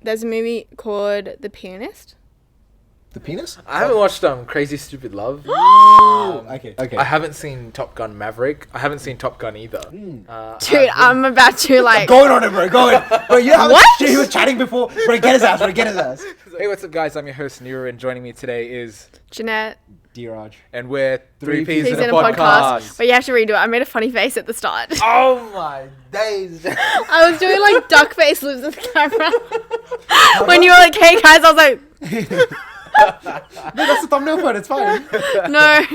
There's a movie called The Pianist. The Penis? I haven't watched Crazy Stupid Love. Okay. I haven't seen Top Gun Maverick. I haven't seen Top Gun either. Dude, I'm about to like... Going on it, bro. Go on. Bro, you know how What? he was chatting before? Bro, get his ass. Bro, get his ass. Hey, what's up, guys? I'm your host, Niru, and joining me today is... Janette. Dheeraj. And we're Three Peas He's in a podcast. But you have to redo it. I made a funny face at the start. Oh my days. I was doing like duck face lips at the camera. When you were like, hey guys, I was like... No, that's the thumbnail for it. It's fine. No.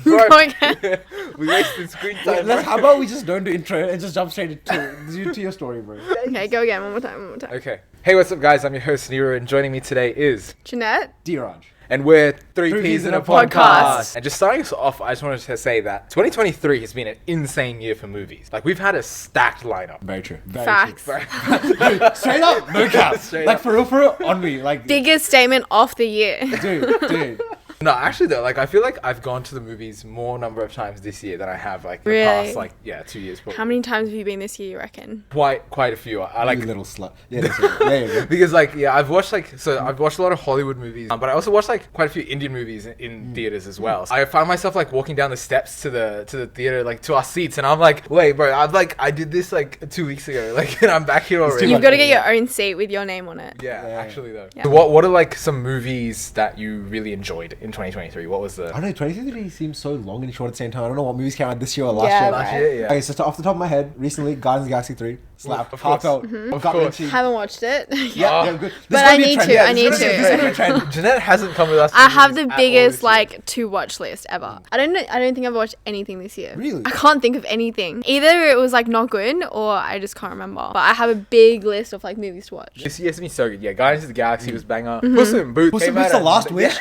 Bro, Go again. we wasted screen time. How about we just don't do intro and just jump straight to your story, bro? Okay, go again. One more time. Okay. Hey, what's up, guys? I'm your host, Niru, and joining me today is... Jeanette. Dheeraj. And we're Three Peas in a podcast. podcast. And just starting us off, I just wanted to say that 2023 has been an insane year for movies. Like, we've had a stacked lineup. Very true. Very Facts. True. Straight up, no cap. Straight Like, up. for real, on me. Like, Biggest statement of the year. dude. No, actually though, like I feel like I've gone to the movies more number of times this year than I have like the Really? past 2 years. Probably. How many times have you been this year, you reckon? Quite a few. I like You little slut. Yeah, that's it. There you go. because I've watched I've watched a lot of Hollywood movies, but I also watched like quite a few Indian movies in theaters as well. So I found myself like walking down the steps to the theater, like to our seats, and I'm like, wait, bro, I did this like 2 weeks ago, like, and I'm back here already. You've got to get your own seat with your name on it. Yeah, Yeah. actually though. Yeah. So what are like some movies that you really enjoyed in 2023? What was I the don't know, 2023 seems so long and short at the same time. I don't know what movies came out this year or last Yeah, year. right. last year? Yeah. Okay, so off the top of my head, recently, Guardians of the Galaxy 3 slapped. Of course. Heartfelt. Of Gut course. wrenching. Haven't watched it. Yeah, good. This But is gonna I be a need trend. to, Yeah, I this need is to. gonna be- this is gonna be a trend. Jeanette hasn't come with us. to I have movies the at all biggest this year. like to watch list ever. I don't think I've watched anything this year. Really? I can't think of anything. Either it was like not good or I just can't remember. But I have a big list of like movies to watch. This year's been so good. Yeah, Guardians of the Galaxy was banger. Puss in Boots. Puss in came Boots: out The at- Last Wish.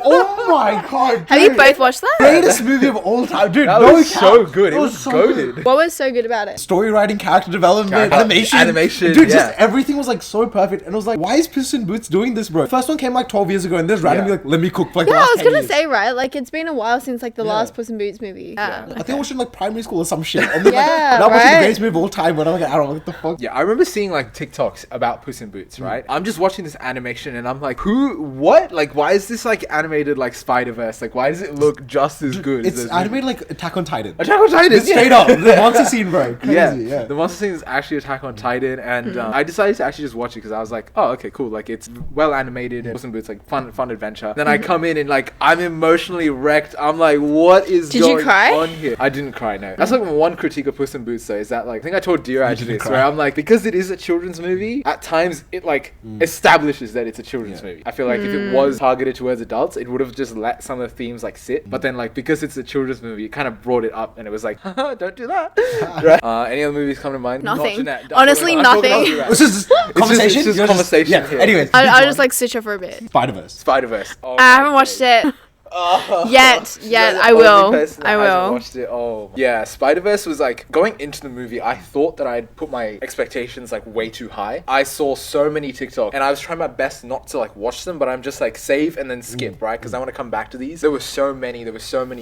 Oh my god. Have you dude. both watched that? Greatest movie of all time, dude. That no was cap. so good. It It was was so goated. What was so good about it? Story writing, character development, Character- animation, dude. yeah. Just everything was like so perfect, and I was like, "Why is Puss in Boots doing this, bro?" First one came like 12 years ago, and this randomly Yeah. like, "Let me cook for like Yeah, the I last was 10 gonna years." say, right? Like it's been a while since like the Yeah. last Puss in Boots movie. Yeah. I think I watched it in like primary school or some shit. And then, Yeah, now I'm watching the right. greatest movie of all time. When I'm like, I don't know what the fuck. Yeah, I remember seeing like TikToks about Puss in Boots, right? I'm just watching this animation and I'm like, what? Like, why is this like animated like Spider-Verse? Like, why does it look just as good? It's as animated like Attack on Titan. Attack on Titan, It's straight up the monster scene, bro. Crazy, yeah. The monster scene is actually Attack on Titan, and I decided to actually just watch it because I was like, oh, okay, cool. Like, it's well animated and Puss in Boots, like fun adventure. Then I come in and like I'm emotionally wrecked. I'm like, what is Did you going cry? on here? I didn't cry, no. That's like one critique of Puss in Boots though, is that like I think I told Dheeraj didn't this, cry. where I'm like, because it is a children's movie, at times it like establishes that it's a children's movie. I feel like if it was targeted towards adults, it would have just let some of the themes like sit. But then like because it's a children's movie, it kind of brought it up, and it was like, haha, don't do that. Right? Any other movies come to mind? Not Nothing. Jeanette. Honestly, I'm talking nothing. about you, This is conversation. it's just You're conversation Yeah. here. Anyways, I'll just like switch up for a bit. Spider-Verse. Spider-Verse. Oh, I haven't watched it. Yet. You're the I only will. person that I hasn't will. watched it. Oh, yeah. Spider-Verse was like going into the movie. I thought that I'd put my expectations like way too high. I saw so many TikTok, and I was trying my best not to like watch them, but I'm just like save and then skip, right? Because I want to come back to these. There were so many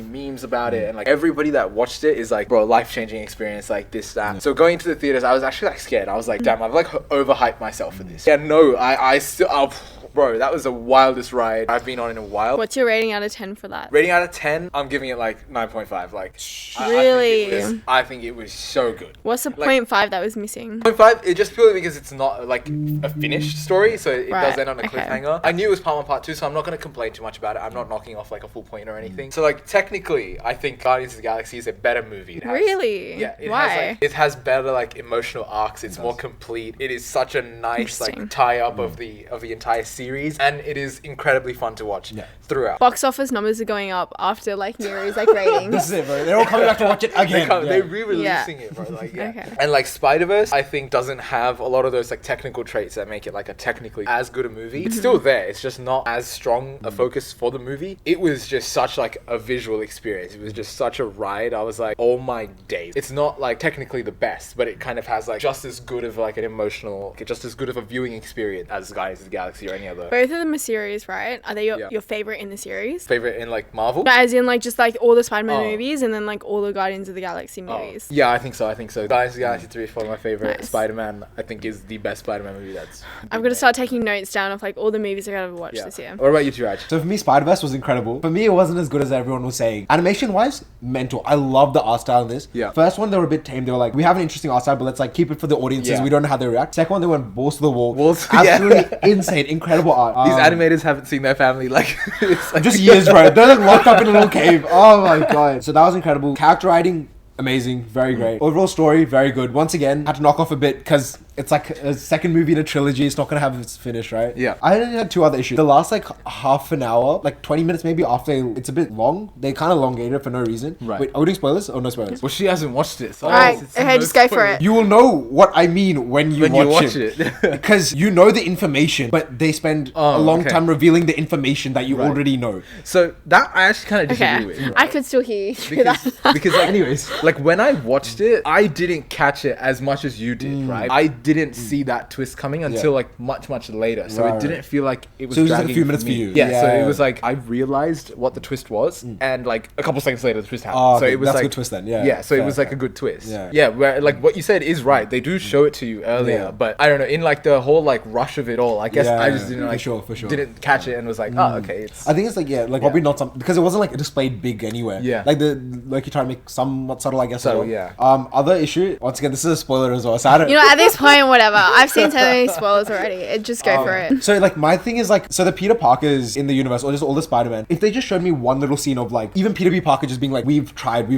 memes about it, and like everybody that watched it is like, bro, life-changing experience, like this, that. So going to the theaters, I was actually like scared. I was like, damn, I've like overhyped myself for this. Yeah, no, I still, bro, that was the wildest ride I've been on in a while. What's your rating out of 10 for that? Rating out of 10, I'm giving it like 9.5. Like, Really? I think it was so good. What's the Like- 0.5 that was missing? 0.5, it just purely because it's not like a finished story, so it Right, does end on a okay. cliffhanger. I knew it was part 1, part 2, so I'm not going to complain too much about it. I'm not knocking off like a full point or anything. So like technically, I think Guardians of the Galaxy is a better movie. It has- Really? Yeah. It Why? Has, like, it has better like emotional arcs. It's more complete. It is such a nice Interesting. like tie up of the entire series, and it is incredibly fun to watch throughout. Box office numbers are going up after like Niru's like ratings. This is it, bro. They're all coming back to watch it again. They're re-releasing it, bro. Like, yeah. Okay. And like Spider-Verse, I think doesn't have a lot of those like technical traits that make it like a technically as good a movie. It's still there. It's just not as strong a focus for the movie. It was just such like a visual experience. It was just such a ride. I was like, oh my days. It's not like technically the best, but it kind of has like just as good of like an emotional, just as good of a viewing experience as Guardians of the Galaxy or any though. Both of them are series, right? Are they Yeah. your favorite in the series? Favorite in like Marvel? No, as in like just like all the Spider-Man Oh. movies and then like all the Guardians of the Galaxy movies. Yeah, I think so. Guardians of the Galaxy 3 is probably my favorite. Nice. Spider-Man, I think, is the best Spider-Man movie that's... I'm gonna start taking notes down of like all the movies I gotta watch this year. What about you, Dheeraj? So for me, Spider-Verse was incredible. For me, it wasn't as good as everyone was saying. Animation-wise, mental. I love the art style in this. Yeah. First one, they were a bit tame. They were like, we have an interesting art style, but let's like keep it for the audiences. Yeah. We don't know how they react. Second one, they went balls to the wall. Balls- Absolutely insane, incredible art. These animators haven't seen their family, like... it's like Just years, bro. They're like locked up in a little cave. Oh my god. So that was incredible. Character writing, amazing, very great. Overall story, very good. Once again, had to knock off a bit because it's like a second movie in a trilogy. It's not gonna have its finish, right? Yeah. I only had two other issues. The last like half an hour, like 20 minutes maybe after, it's a bit long. They kind of elongated it for no reason. Right. Wait, are we doing spoilers? Oh, no spoilers. Well, she hasn't watched it, so... Alright, it's okay, no just go for spoilers. it. You will know what I mean when you watch it. it. Because you know the information, but they spend Oh, a long okay. time revealing the information that you Right. already know. So that I actually kind of Okay, disagree with. I could still hear you through that. Because like, Anyways. like when I watched it, I didn't catch it as much as you did, right? I didn't see that twist coming until like much later, so Right, it didn't feel like it was. So it was just a dragging few minutes for me. you. Yeah, so Yeah. it was like I realized what the twist was, and like a couple seconds later, the twist happened. Oh, so okay, it was that's a like good twist then, yeah. yeah. So it Fair, was like fair. a good twist. Yeah. yeah. Where like what you said is right. They do show it to you earlier, Yeah. but I don't know. In like the whole like rush of it all, I guess I Yeah, just didn't for like sure. didn't catch it and was like, oh okay, it's. I think it's like probably not some because it wasn't like displayed big anywhere. Yeah. Like like you try to make somewhat subtle, I guess. Subtle, as well. yeah. Other issue. Once again, this is a spoiler as well. So I don't. You know, at this point, whatever. I've seen so many spoilers already. Just go for it. So like my thing is like so the Peter Parkers in the universe or just all the Spider-Man, if they just showed me one little scene of like even Peter B. Parker just being like we've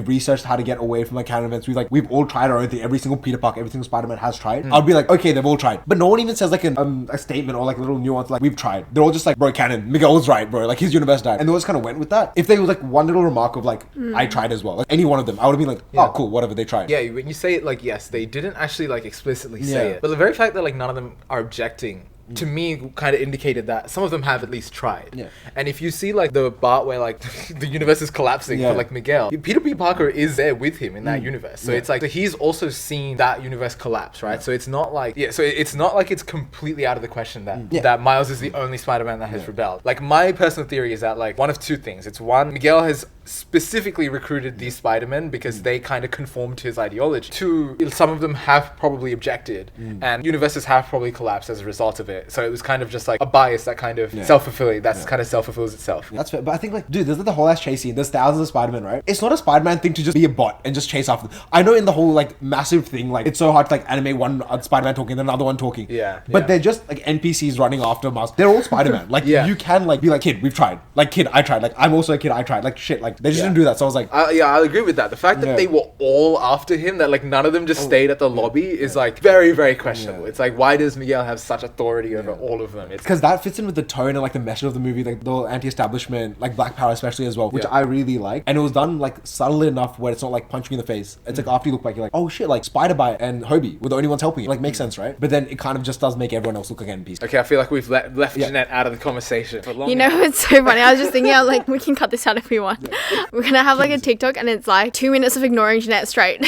researched how to get away from like canon events, we've all tried our own thing, every single Peter Parker, every single Spider-Man has tried. I'll be like, okay, they've all tried. But no one even says like a statement or like a little nuance like we've tried. They're all just like, bro, canon, Miguel was right, bro, like his universe died. And they always kind of went with that. If they were like one little remark of like I tried as well, like any one of them, I would have been like, oh cool, whatever, they tried. Yeah, when you say it like yes, they didn't actually like explicitly say Yeah. it, but the very fact that like none of them are objecting to me kind of indicated that some of them have at least tried. Yeah. And if you see like the part where like the universe is collapsing Yeah. for like Miguel, Peter B. Parker is there with him in that universe. So it's like so he's also seen that universe collapse, right? So it's not like so it's not like it's completely out of the question that that Miles is the only Spider-Man that has rebelled. Like my personal theory is that like one of two things. It's one, Miguel has specifically recruited these Spider-Men because they kind of conform to his ideology. Two, some of them have probably objected and universes have probably collapsed as a result of it. So it was kind of just like a bias that kind of self-fulfilling, kind of self-fulfills itself. That's fair, but I think like, dude, there's like the whole ass chase scene. There's thousands of Spider-Man, right? It's not a Spider-Man thing to just be a bot and just chase after them. I know in the whole like massive thing, like it's so hard to like animate one Spider-Man talking, then another one talking. Yeah, But yeah. they're just like NPCs running after Miles. They're all Spider-Man. Like you can like be like, kid, we've tried. Like kid, I tried. Like I'm also a kid, I tried. Like shit. Like they just didn't do that. So I was like, I agree with that. The fact that they were all after him, that like none of them just stayed at the lobby, is like very, very questionable. Yeah. It's like, why does Miguel have such authority over all of them? It's because that fits in with the tone and like the message of the movie, like the anti-establishment, like Black Power especially as well, which I really like. And it was done like subtle enough where it's not like punching you in the face. It's like after you look back, you're like, oh shit, like Spider-Bite and Hobie were the only ones helping you. Like makes sense, right? But then it kind of just does make everyone else look like NPCs. okay. I feel like we've left Janette out of the conversation for long. You know, it's so funny. I was just thinking, like, we can cut this out if we want. We're gonna have like a TikTok, and it's like 2 minutes of ignoring Janette straight.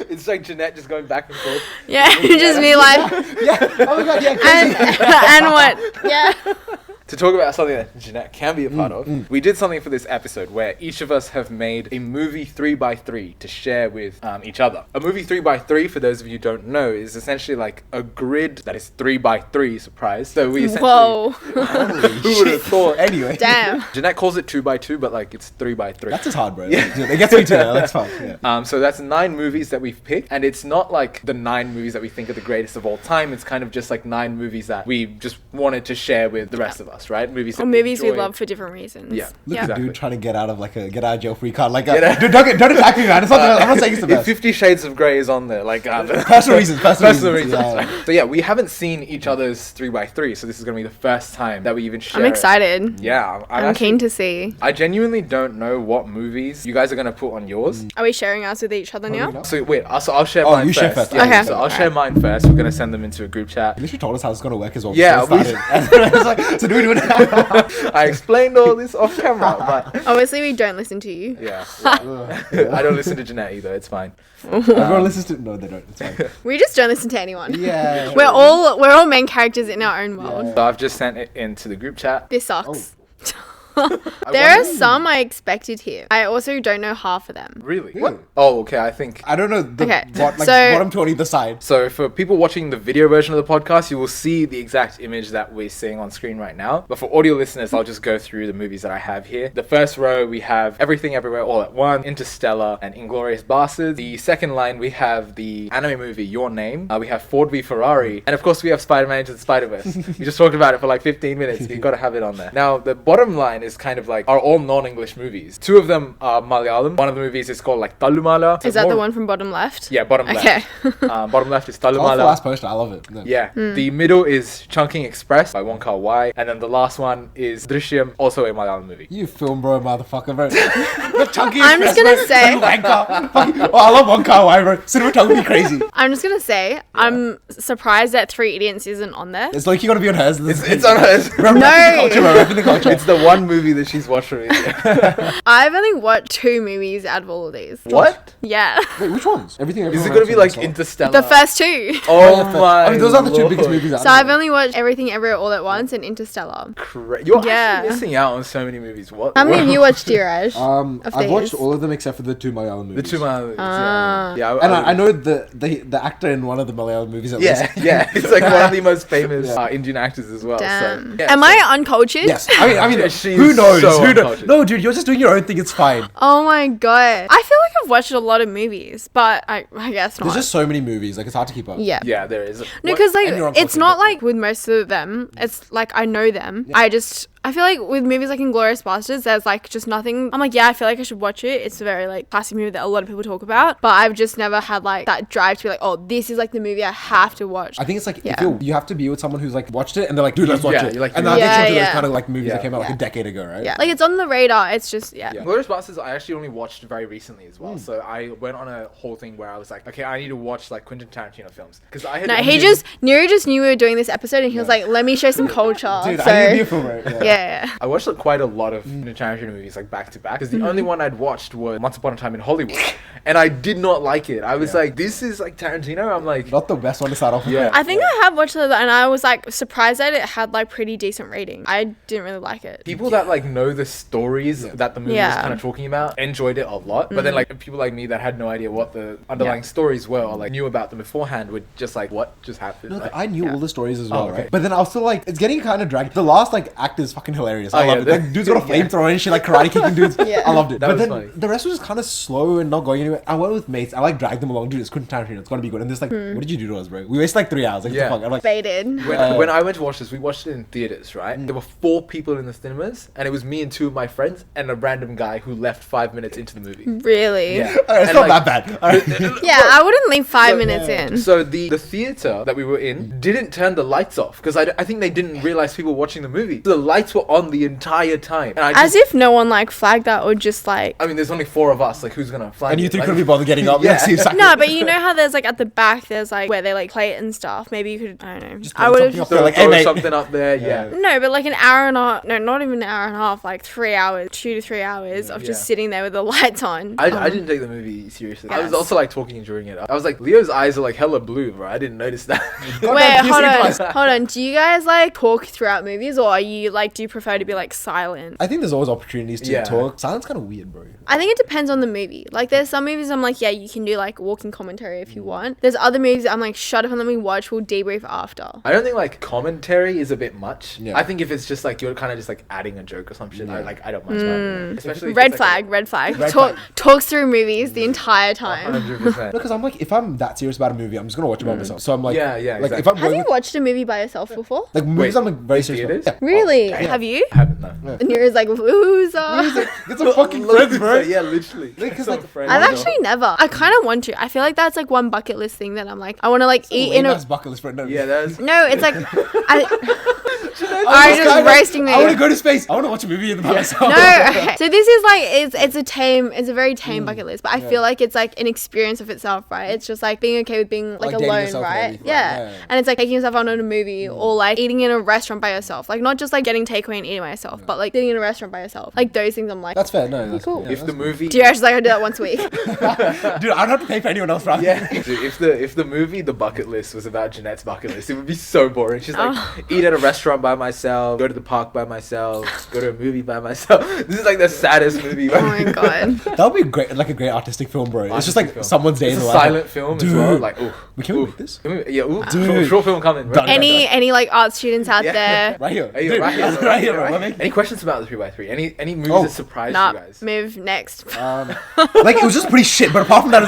It's like Janette just going back and forth. Yeah, just be like, Yeah. Oh my god, yeah. and what? Yeah. To talk about something that Janette can be a part of, we did something for this episode where each of us have made a movie 3x3 to share with each other. A movie 3x3, for those of you who don't know, is essentially like a grid that is 3x3 surprise. So we essentially... Whoa. Who would have thought? Anyway. Damn. Janette calls it 2x2, but like it's 3x3. That's just hard, bro. Yeah. It gets me too. That's fine. Yeah. So that's 9 movies that we've picked, and it's not like the 9 movies that we think are the greatest of all time. It's kind of just like 9 movies that we just wanted to share with the rest of us, right? Movies that Or movies we enjoy. love for different reasons. Yeah. Look Exactly. at dude trying to get out of like a get out of jail free card. Like, Yeah. dude, don't attack me, man. It's not. I'm not saying it's the If best. 50 Shades of Grey is on there, like Personal reasons. Personal reasons. Yeah. So yeah, we haven't seen each other's 3x3, so this is gonna be the first time that we even share. I'm it. excited. Yeah, I'm keen to see. I genuinely don't know what movies you guys are gonna put on yours. Are we sharing ours with each other now? know. So wait, I'll share Oh, mine you first. share first. Yeah, Okay. so I'll share mine first. We're gonna send them into a group chat. You literally told us how it's gonna work as well. Yeah, before we started. And it's like, so do we anyone. I explained all this off camera, but Obviously, we don't listen to you. yeah. I don't listen to Janette either. It's fine. Everyone listens to. No, they don't. It's fine. We just don't listen to anyone. Yeah. We're all main characters in our own world. So I've just sent it into the group chat. This sucks. I There are wonder- some I expected here. I also don't know half of them. Really? What? Oh, okay. I think. I don't know Okay, what so- bottom two on either side. So for people watching the video version of the podcast, you will see the exact image that we're seeing on screen right now. But for audio listeners, I'll just go through the movies that I have here. The first row, we have Everything Everywhere All at Once, Interstellar, and Inglourious Basterds. The second line, we have the anime movie Your Name. We have Ford v Ferrari. And of course, we have Spider-Man Into the Spider-Verse. We just talked about it for like 15 minutes. You've got to have it on there. Now, the bottom line is kind of like, are all non-English movies. Two of them are Malayalam. One of the movies is called like Tallumala. Is that the one from bottom left? Yeah, bottom Okay. left. Bottom left is I love the Tallumala. last poster. I love it. No. Yeah. The middle is Chunking Express by Wong Kar-wai. And then the last one is Drishyam, also a Malayalam movie. You film bro, motherfucker, bro. The chunky I'm just express, gonna bro. say- Wanker. Fucking- oh, I love Wong Kar-wai, bro. Cinematography be crazy. I'm just gonna say I'm surprised that Three Idiots isn't on there. It's like you gotta be on hers. It's on hers. Bro, No. culture, bro. Rapping the culture. It's the one movie that she's watched from India. I've only watched 2 movies out of all of these. What? Yeah. Wait, which ones? Everything. Is it Everywhere going to be like All at Once. Interstellar? The first 2. Oh Yeah, my I mean, those are the two biggest Lord. movies. out So of I've it. only watched Everything Everywhere All at Once and Interstellar. You're Yeah. actually missing out on so many movies. What? How many have you watched, Dheeraj? of I've watched these? all of them except for the 2 Malayalam movies. The two Malayalam movies. Ah. Yeah. And I know the actor in one of the Malayalam movies at Yeah, least. yeah. It's like one of the most famous Yeah. Indian actors as well. Damn. So, yeah, Am I uncultured? Yes. I mean, She who is knows? so Who knows? uncultured. No, dude, you're just doing your own thing. It's fine. Oh my god. I feel like I've watched a lot of movies, but I guess not. There's just so many movies. Like, it's hard to keep up. yeah. Yeah, there is. No, What- because like and you're it's uncultured, not but- like with most of them. It's like I know them. I feel like with movies like Inglourious Basterds, there's like just nothing. I'm like, yeah, I feel like I should watch it. It's a very like classic movie that a lot of people talk about, but I've just never had like that drive to be like, oh, this is like the movie I have to watch. I think it's like Yeah. if you have to be with someone who's like watched it and they're like, dude, let's watch Yeah, it. you're like, and yeah. that gets into Yeah, those yeah. kind of like movies Yeah. that came out like Yeah. a decade ago, right? Yeah, like it's on the radar. It's just yeah. Inglourious Basterds I actually only watched very recently as well. So I went on a whole thing where I was like, okay, I need to watch like Quentin Tarantino films because I had No, only- Niru just knew we were doing this episode, and he was like, let me show some culture. Dude, so I need to be a film, right? yeah. I watched like, quite a lot of Quentin Tarantino movies like back to back because the only one I'd watched was Once Upon a Time in Hollywood, and I did not like it. I was like, this is like Tarantino. I'm like, Not the best one to start off with. Yeah. I think I have watched it, and I was like surprised that it had like pretty decent rating. I didn't really like it. people that like know the stories that the movie was Yeah. kind of talking about enjoyed it a lot, but then like people like me that had no idea what the underlying stories were or like knew about them beforehand would just like, what just happened? No, Like, I knew all the stories as well, Oh, okay. right? But then I was still like, it's getting kind of dragged. The last like act is fucking hilarious. I Oh, love yeah, it. the- Like, dude's got a yeah. flamethrower and shit, like karate kicking dudes. Yeah. I loved it. That but was then funny. the rest was just kind of slow and not going anywhere. I went with mates. I like dragged them along. Dude, it's Quentin Tarantino. It's gonna be good. And this like, what did you do to us, bro? We wasted like 3 hours. Like, Yeah. what the fuck? I'm like, Baited. when I went to watch this, we watched it in theaters, right? There were 4 people in the cinemas, and it was me and 2 of my friends and a random guy who left 5 minutes into the movie. Really? Yeah, Alright, it's And, not like, that bad. Alright. Yeah, I wouldn't leave 5 So- minutes in. So the theater that we were in didn't turn the lights off because I think they didn't realize people were watching the movie. The lights were on the entire time, and As if no one like flagged that or just like. I mean, there's only 4 of us. Like, who's gonna flag? And you it? three Like- couldn't be bothered getting up. Yeah. Like, see, No, but you know how there's like at the back, there's like where they like play it and stuff. Maybe you could, I don't know. Just I put would have something just. up there, like, Throw hey, mate. something up there. Yeah. No, but like an hour and a half, no, not even an hour and a half, like 3 hours, 2 to 3 hours of just Yeah. sitting there with the lights on. I didn't take the movie seriously. I was Yes. also like talking during it. I was like, Leo's eyes are like hella blue, bro. I didn't notice that. Wait, hold on, twice. hold on. Do you guys like talk throughout movies, or are you like, do you prefer to be like silent? I think there's always opportunities to Yeah. talk. Silence kind of weird, bro. I think it depends on the movie. Like, there's some movies I'm like, yeah, you can do like walking commentary if you want. There's other movies that I'm like, shut up and let me watch. We'll debrief after. I don't think like commentary is a bit much. Yeah. I think if it's just like you're kind of just like adding a joke or some shit, I don't mind that. Especially if Red it's, like, flag, red flag. Red Talk, flag. talks through movies the entire time. 100%. Because I'm like, if I'm that serious about a movie, I'm just gonna watch it by myself. So I'm like, Yeah, yeah, like exactly. if I'm Have going you with, watched a movie by yourself before? like movies, Wait, I'm like very in serious. theaters? About. Yeah. Really? damn. Have you? I haven't, no. And you're like, loser. Get some fucking friends, bro. Yeah, literally. Because, Some like, friends. I've actually never. I kind of want to. I feel like that's like one bucket list thing that I'm like, I want to like eat in a. bucket list, bro. No, Yeah, that's. No, it's like. I'm Are just roasting me. I want to go to space. I want to watch a movie by myself. No, okay. So this is like it's a very tame bucket list, but I feel like it's like an experience of itself, right? It's just like being okay with being like dating alone, yourself and right? everything, Yeah. yeah. And it's like taking yourself out on a movie or like eating in a restaurant by yourself, like not just like getting takeaway and eating myself, but like sitting in a restaurant by yourself, like those things, I'm like, That's fair. No, that's cool. Yeah, If that's the movie, Dheeraj is like, I do that once a week. Dude, I don't have to pay for anyone else, right? yeah. Dude, if the movie The Bucket List was about Janette's bucket list, it would be so boring. She's like, eat at a restaurant by myself, go to the park by myself, go to a movie by myself. This is like the saddest movie. Oh my god. That would be great, like a great artistic film, bro. It's just like Film. someone's day It's in a the life. silent film as well. Like, ooh, Can we make this? yeah, ooh, Dude. short film coming. Done. Any like art students out Yeah. there? Right here. Hey, Dude, right here, right here, bro. Let me- Any questions about the 3x3? Any movies Oh. that surprised Nah, you guys? move next. Like, it was just pretty shit, but apart from that,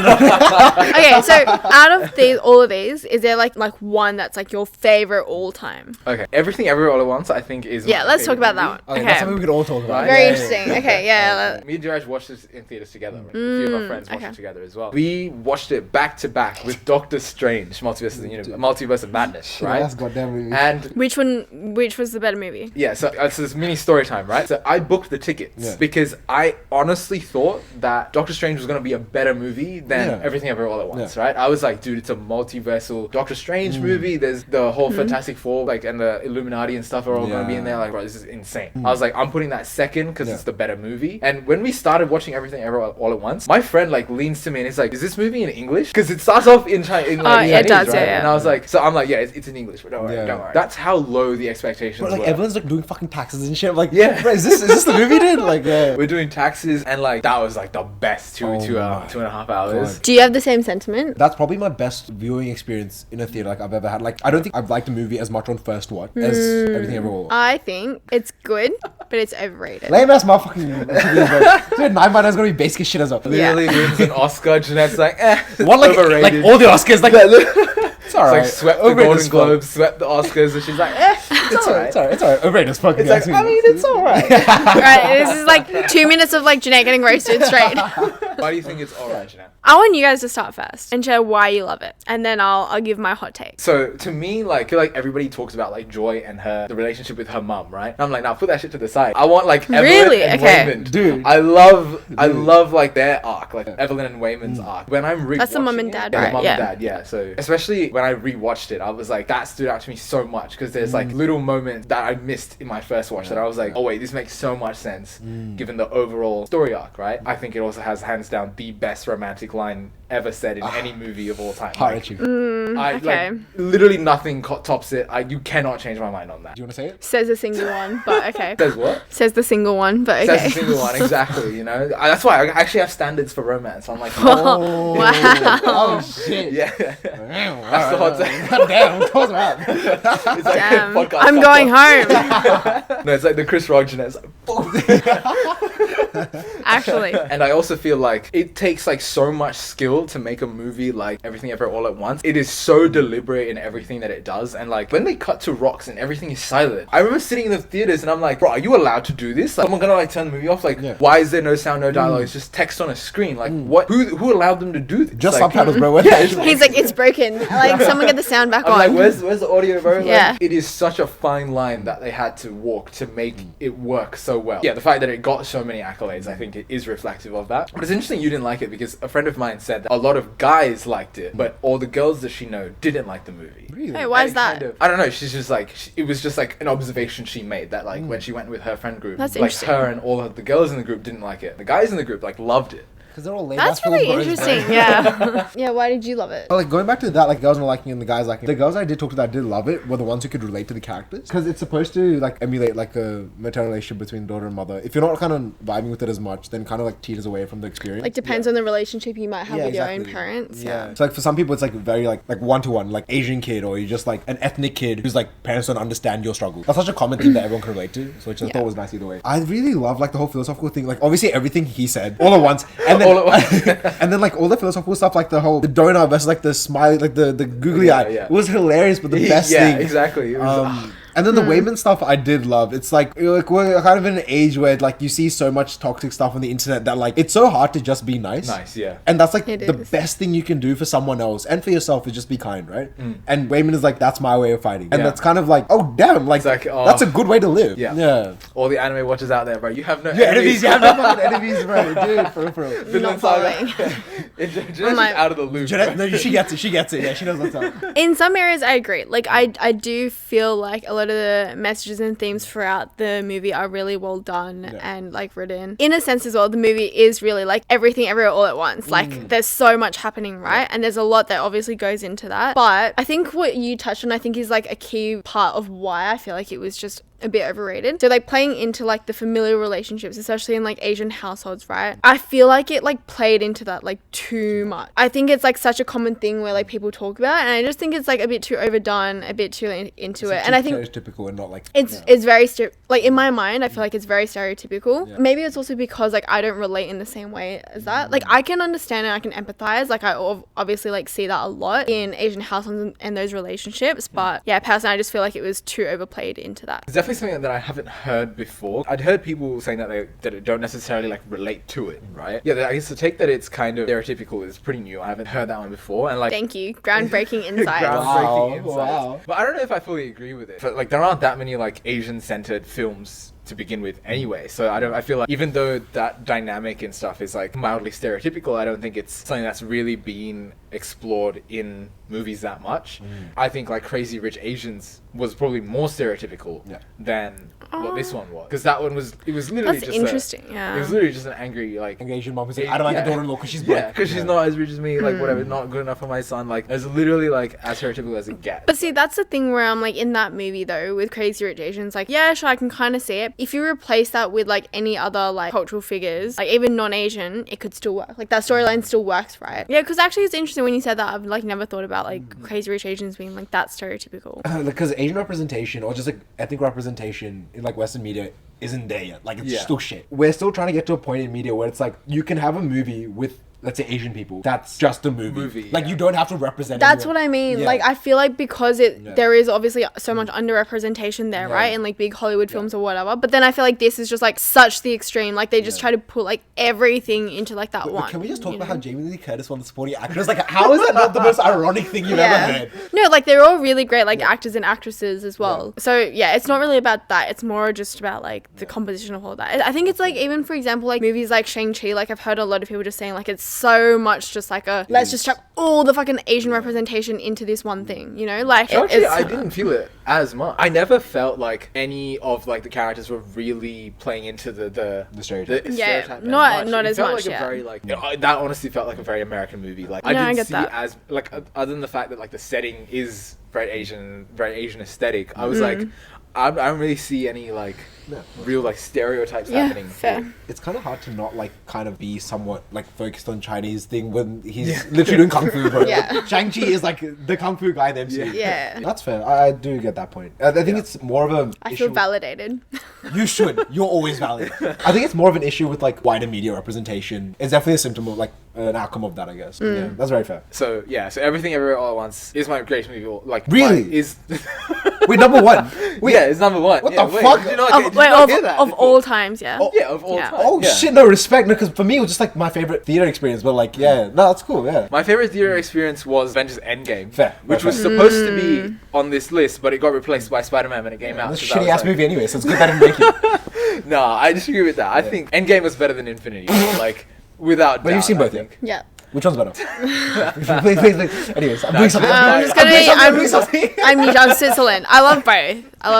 Okay, so out of these, all of these, is there like one that's like your favorite all time? Okay, Everything Everywhere All at Once, I think is. Yeah, my let's talk favorite about that movie. one. okay, that's something we could all talk about. Right? Very Yeah, interesting. Okay, yeah. Me and Dheeraj watched this in theaters together. Right? A few of our friends watched okay. it together as well. We watched it back to back with Doctor Strange, Multiverse of Madness, right? That's goddamn movie. And Which was the better movie? yeah, so it's this mini story time, right? So I booked the tickets Yeah. because I honestly thought that Doctor Strange was going to be a better movie than Yeah. Everything Everywhere All at Once, right? I was like, dude, it's a multiversal Doctor Strange movie. There's the whole Fantastic Four, like, and the Illuminati and stuff are all going to be in there. Like, bro, this is insane. I was like, I'm putting that second because it's the better movie. And when we started watching Everything Everywhere All at Once, my friend like leans to me and is like, is this movie in English? Because it starts off in Chinese. yeah, it does, right? yeah. And I was like, so I'm like, yeah, it's in English, but don't worry, Yeah. don't worry. That's how low the expectations But like were. everyone's like doing fucking taxes and shit. I'm like, Yeah. bro, is this the movie, dude? Like, yeah. We're doing taxes, and like that was like the best two and a half hours. God. Do you have the same sentiment? That's probably my best viewing experience in a theater like I've ever had. Like, I don't think I've liked a movie as much on first watch as Everything Ever All. I think it's good, but it's overrated. Lame ass motherfucking dude, 9 by 9 is gonna be basic as shit as up. Literally wins an Oscar. Jeanette's like, What like overrated. all the Oscars like it's alright. It's like swept the Overrated Golden as fuck. Globes, swept the Oscars, and she's like, It's alright. It's alright. Overrated as fuck. It's like, I mean, it's alright. Right, this is like 2 minutes of like Jeanette getting roasted straight. Why do you think it's alright, Jeanette? I want you guys to start first and share why you love it, and then I'll give my hot take. So to me, like, I feel like everybody talks about like Joy and the relationship with her mum, right? And I'm like, now put that shit to the side. I want like Evelyn Really? and Okay. Waymond. Dude. I love like their arc, like Evelyn and Waymond's arc. When I'm rewatching That's the mum and it- dad, yeah, the right? mum Yeah. and dad, yeah. So especially when I rewatched it, I was like, that stood out to me so much because there's like little moments that I missed in my first watch that I was like, oh wait, this makes so much sense given the overall story arc, right? I think it also has hands down the best romantic line ever said in any movie of all time. Heart Like, wrenching. Okay. like, literally nothing tops it. You cannot change my mind on that. Do you wanna say it? Says the single one, but okay. Says what? Says the single one, but okay. Says the single one, exactly, you know? That's why I actually have standards for romance. I'm like, Oh, wow. Oh shit. yeah. That's the hot take. Damn, close around. It's like Damn. podcast I'm going home. No, it's like the Chris Rock Jeanette's like, boom. Actually. And I also feel like it takes like so much skill to make a movie like Everything Ever All at Once. It is so deliberate in everything that it does. And like when they cut to rocks and everything is silent, I remember sitting in the theaters and I'm like, bro, are you allowed to do this? Like, someone gonna like turn the movie off? Like, Yeah. why is there no sound, no dialogue? It's just text on a screen. Like, what? Who allowed them to do this? Just like, subtitles, bro. Yeah, He's like, it's broken. Like, someone get the sound back I'm on. like, where's the audio, bro? Like, Yeah. it is such a fine line that they had to walk to make it work so well. Yeah, the fact that it got so many accolades, I think it is reflective of that. But it's interesting you didn't like it because a friend of mine said that a lot of guys liked it, but all the girls that she know didn't like the movie. Really? Hey, why And is it that? kind of- I don't know. She's just like it was just like an observation she made that like when she went with her friend group, That's like interesting. her and all of the girls in the group didn't like it. The guys in the group like loved it. Because they're all lame That's ass little really bros, bro. interesting. Yeah. Yeah, why did you love it? But like going back to that, like girls not liking it and the guys liking it. The girls I did talk to that did love it were the ones who could relate to the characters because it's supposed to like emulate like a maternal relationship between daughter and mother. If you're not kind of vibing with it as much, then kind of like teeters away from the experience. Like, depends on the relationship you might have with your own parents. Yeah. So like for some people it's like very like one to one, like Asian kid or you're just like an ethnic kid whose like parents don't understand your struggle. That's such a common thing that everyone can relate to. So which I thought was nice either way. I really love like the whole philosophical thing. Like obviously everything he said all at once, and then All at once. and then like all the philosophical stuff, like the donut versus like the smiley, like the googly eye. Yeah. It was hilarious, but the best yeah, thing. exactly. It was, And then the Wayman stuff I did love. It's like we're kind of in an age where like you see so much toxic stuff on the internet that like it's so hard to just be nice. Nice, yeah. And that's like It the is. best thing you can do for someone else and for yourself is just be kind, right? And Wayman is like, that's my way of fighting. And Yeah. that's kind of like, oh damn, like, It's like, oh. that's a good way to live. Yeah. Yeah. all the anime watchers out there, bro. You have no Yeah, enemies, you have no fucking enemies, bro. Dude, for real. Not Vinland Saga. following. Jeanette's I'm like- out of the loop. Jeanette, no, she gets it. Yeah, she knows what's up. In some areas, I agree. Like, I do feel like a lot lot of the messages and themes throughout the movie are really well done and like written. In a sense as well, the movie is really like everything everywhere all at once. Like there's so much happening, right? And there's a lot that obviously goes into that. But I think what you touched on, I think is like a key part of why I feel like it was just a bit overrated. So like playing into like the familial relationships, especially in like Asian households, right? I feel like it like played into that like too much. I think it's like such a common thing where like people talk about it, and I just think it's like a bit too overdone, a bit too into it. And I think stereotypical and not like it's very like in my mind I feel like it's very stereotypical. Maybe it's also because like I don't relate in the same way as that. Like I can understand and I can empathize, like I obviously like see that a lot in Asian households and those relationships, but yeah, personally I just feel like it was too overplayed into that. It's definitely something that I haven't heard before. I'd heard people saying that they don't necessarily like relate to it, right? Yeah, I guess the take that it's kind of stereotypical is pretty new. I haven't heard that one before, and like thank you, groundbreaking insights. Wow. But I don't know if I fully agree with it. But like there aren't that many like Asian-centered films to begin with anyway, so I feel like even though that dynamic and stuff is like mildly stereotypical, I don't think it's something that's really been explored in movies that much. I think like Crazy Rich Asians was probably more stereotypical than what this one was, because that one was literally That's just interesting. it was literally just an angry like Asian mom who's like, I don't like a daughter-in-law because she's black. because she's not as rich as me, like whatever, not good enough for my son. Like it's literally like as stereotypical as it gets. But see, that's the thing where I'm like, in that movie though, with Crazy Rich Asians, like, yeah, sure, I can kind of see it. If you replace that with like any other like cultural figures, like even non-Asian, it could still work. Like that storyline still works, right? Yeah, because actually it's interesting when you said that. I've like never thought about like Crazy Rich Asians being like that stereotypical. Because Asian representation or just like ethnic representation in like Western media isn't there yet. Like it's still shit. We're still trying to get to a point in media where it's like you can have a movie with, let's say, Asian people. That's just a movie. Like you don't have to represent. That's what I mean. Like I feel like because there is obviously so much underrepresentation there, right? In like big Hollywood films or whatever. But then I feel like this is just like such the extreme. Like they just try to put like everything into like that one. Can we just talk about how Jamie Lee Curtis won the supporting actress? Like how is that not the most ironic thing you've ever heard? No, like they're all really great like actors and actresses as well. So yeah, it's not really about that. It's more just about like the composition of all that. I think it's like, even for example, like movies like Shang-Chi, like I've heard a lot of people just saying like it's so much just like a let's just chuck all the fucking Asian representation into this one thing, you know? Like actually I didn't feel it as much. I never felt like any of like the characters were really playing into the stereotype. Not as felt much. Like a very like that honestly felt like a very American movie. Like I didn't see it as like other than the fact that like the setting is very Asian aesthetic. I was like I don't really see any like real like stereotypes happening. Fair. It's kind of hard to not like kind of be somewhat like focused on Chinese thing when he's literally doing kung fu, bro. Shang-Chi is like the kung fu guy in the MCU. Yeah. That's fair. I do get that point. I think it's more of a I feel validated. You should. You're always valid. I think it's more of an issue with like wider media representation. It's definitely a symptom of like an outcome of that, I guess. Yeah, that's very fair. So Everything Everywhere All at Once is my greatest movie. Like really is. Wait, number one. Wait, yeah, it's number one. What the fuck? Did you not hear that? Of all times, yeah. Of all time. Oh shit, no respect. No, because for me it was just like my favorite theater experience. But like, no, that's cool. Yeah. My favorite theater experience was Avengers Endgame, fair, which was supposed to be on this list, but it got replaced by Spider-Man when it came out. It's a shitty ass movie anyway, so it's good that it didn't make it. No, I disagree with that. I think Endgame was better than Infinity War, like without doubt. But you've seen both, yeah. Which one's better? please. Anyways, I'm doing something. I'm Switzerland. I love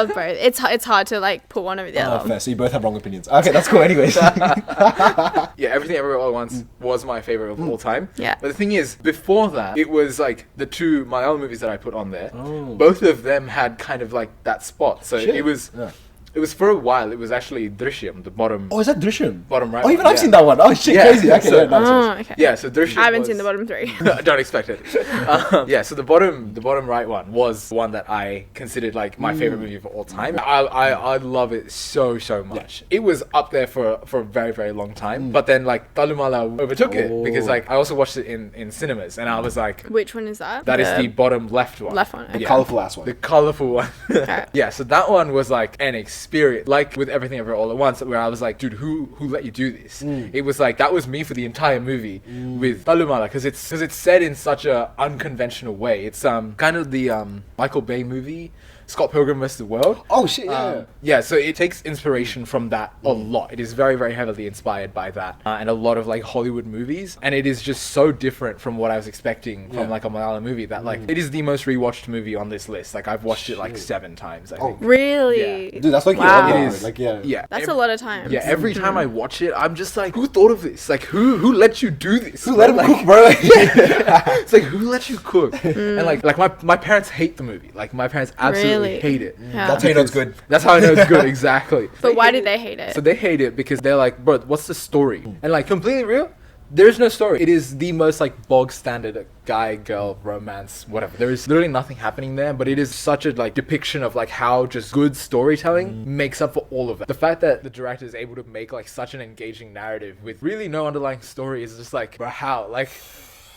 both. It's hard to like put one over the other. Fair. So you both have wrong opinions. Okay, that's cool. Anyways. Everything Everywhere All at Once was my favorite of all time. Yeah. But the thing is, before that, it was like my other movies that I put on there. Both of them had kind of like that spot. So it was. Yeah. It was for a while. It was actually Drishyam, the bottom. Oh, is that Drishyam? Bottom right. Oh, even I've seen that one. Oh shit, crazy. Okay, okay. Yeah, so Drishyam. I haven't seen the bottom three. Don't expect it. So the bottom right one was one that I considered like my favorite movie of all time. I love it so much. It was up there for a very very long time. But then like Talumala overtook it because like I also watched it in cinemas and I was like, which one is that? That is the bottom left one. Left one. Okay. The colourful ass one. The colourful one. Okay. Yeah, so that one was like an experience, like with Everything Everywhere All at Once, where I was like, dude, who let you do this? It was like that was me for the entire movie with Talumala because it's said in such a unconventional way. It's kind of the Michael Bay movie Scott Pilgrim vs. the World. Oh shit, yeah. Yeah, so it takes inspiration from that a lot. It is very, very heavily inspired by that, and a lot of like Hollywood movies. And it is just so different from what I was expecting from like a Malayalam movie that like it is the most rewatched movie on this list. Like I've watched it like 7 times. I think. Really? Dude, that's like Wow. your It is. like yeah. Yeah, That's a lot of time. Yeah, every time I watch it, I'm just like, who thought of this? Like, who let you do this? Who let him Like, cook, bro? Like, it's like, who let you cook? And like my parents hate the movie. Like my parents absolutely Really? hate it. Yeah. That's how you know it's good. That's how I know it's good. Exactly. But why did they hate it? So they hate it because they're like, bro, what's the story? And like, completely real, there's no story. It is the most like bog standard guy girl romance, whatever. There is literally nothing happening there, but it is such a like depiction of like how just good storytelling makes up for all of that. The fact that the director is able to make like such an engaging narrative with really no underlying story is just like, bro, how? Like,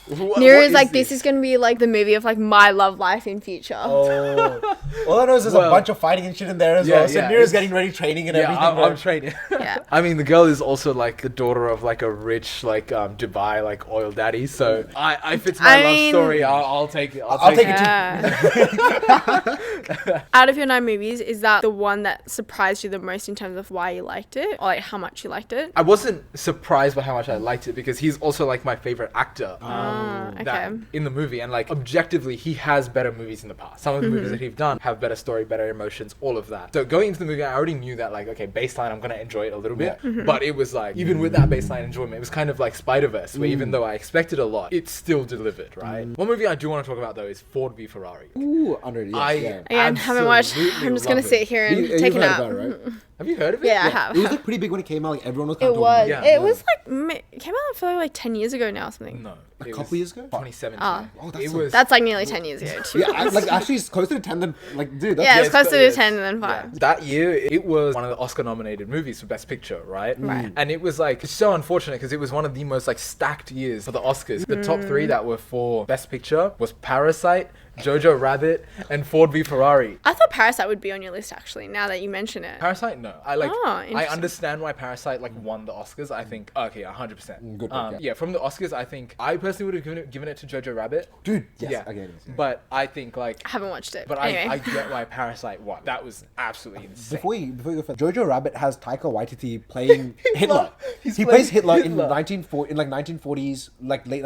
Niru is like, this is gonna be like the movie of like my love life in future. Oh. All I know is there's a bunch of fighting and shit in there as well. So Niru's getting ready, training and everything. I'm training. Yeah. I mean, the girl is also like the daughter of like a rich like Dubai like oil daddy. So I if it's my love story, I'll take it. I'll take it. Out of your 9 movies, is that the one that surprised you the most in terms of why you liked it, or like how much you liked it? I wasn't surprised by how much I liked it because he's also like my favorite actor. Okay. In the movie, and like objectively he has better movies in the past. Some of the movies that he's done have better story, better emotions, all of that. So going into the movie, I already knew that like, okay, baseline, I'm gonna enjoy it a little bit, but it was like, even with that baseline enjoyment, it was kind of like Spider-Verse, where even though I expected a lot, it still delivered, right? One movie I do want to talk about though is Ford v Ferrari. Ooh, under yeah. Again, haven't watched. I'm just gonna sit here and take a nap. Right? Have you heard of it? Yeah, I have. It was like pretty big when it came out. Like everyone was kind It of was. Yeah. It was like it came out for like 10 years ago now or something. No. a couple years ago. 2017. Oh, that's it so- was. That's like nearly 10 years ago. Yeah, like actually, it's closer to 10 than like, dude. That's, Yeah, it's it's closer got- to 10 than 5. That year, it was one of the Oscar-nominated movies for Best Picture, right? Right. And it was like, it's so unfortunate because it was one of the most like stacked years for the Oscars. The top 3 that were for Best Picture was Parasite, Jojo Rabbit, and Ford v Ferrari. I thought Parasite would be on your list actually, now that you mention it. Parasite, no. I Oh, interesting. understand why Parasite like won the Oscars. I think okay, 100%. Good pick, Yeah, from the Oscars, I think I personally would have given it to Jojo Rabbit. dude. Yes, Yeah, again. but I think like, I haven't watched it. but anyway. I get why Parasite won. That was absolutely insane. Before you go first, Jojo Rabbit has Taika Waititi playing Hitler. He's He playing plays Hitler in Hitler. 1940s, like late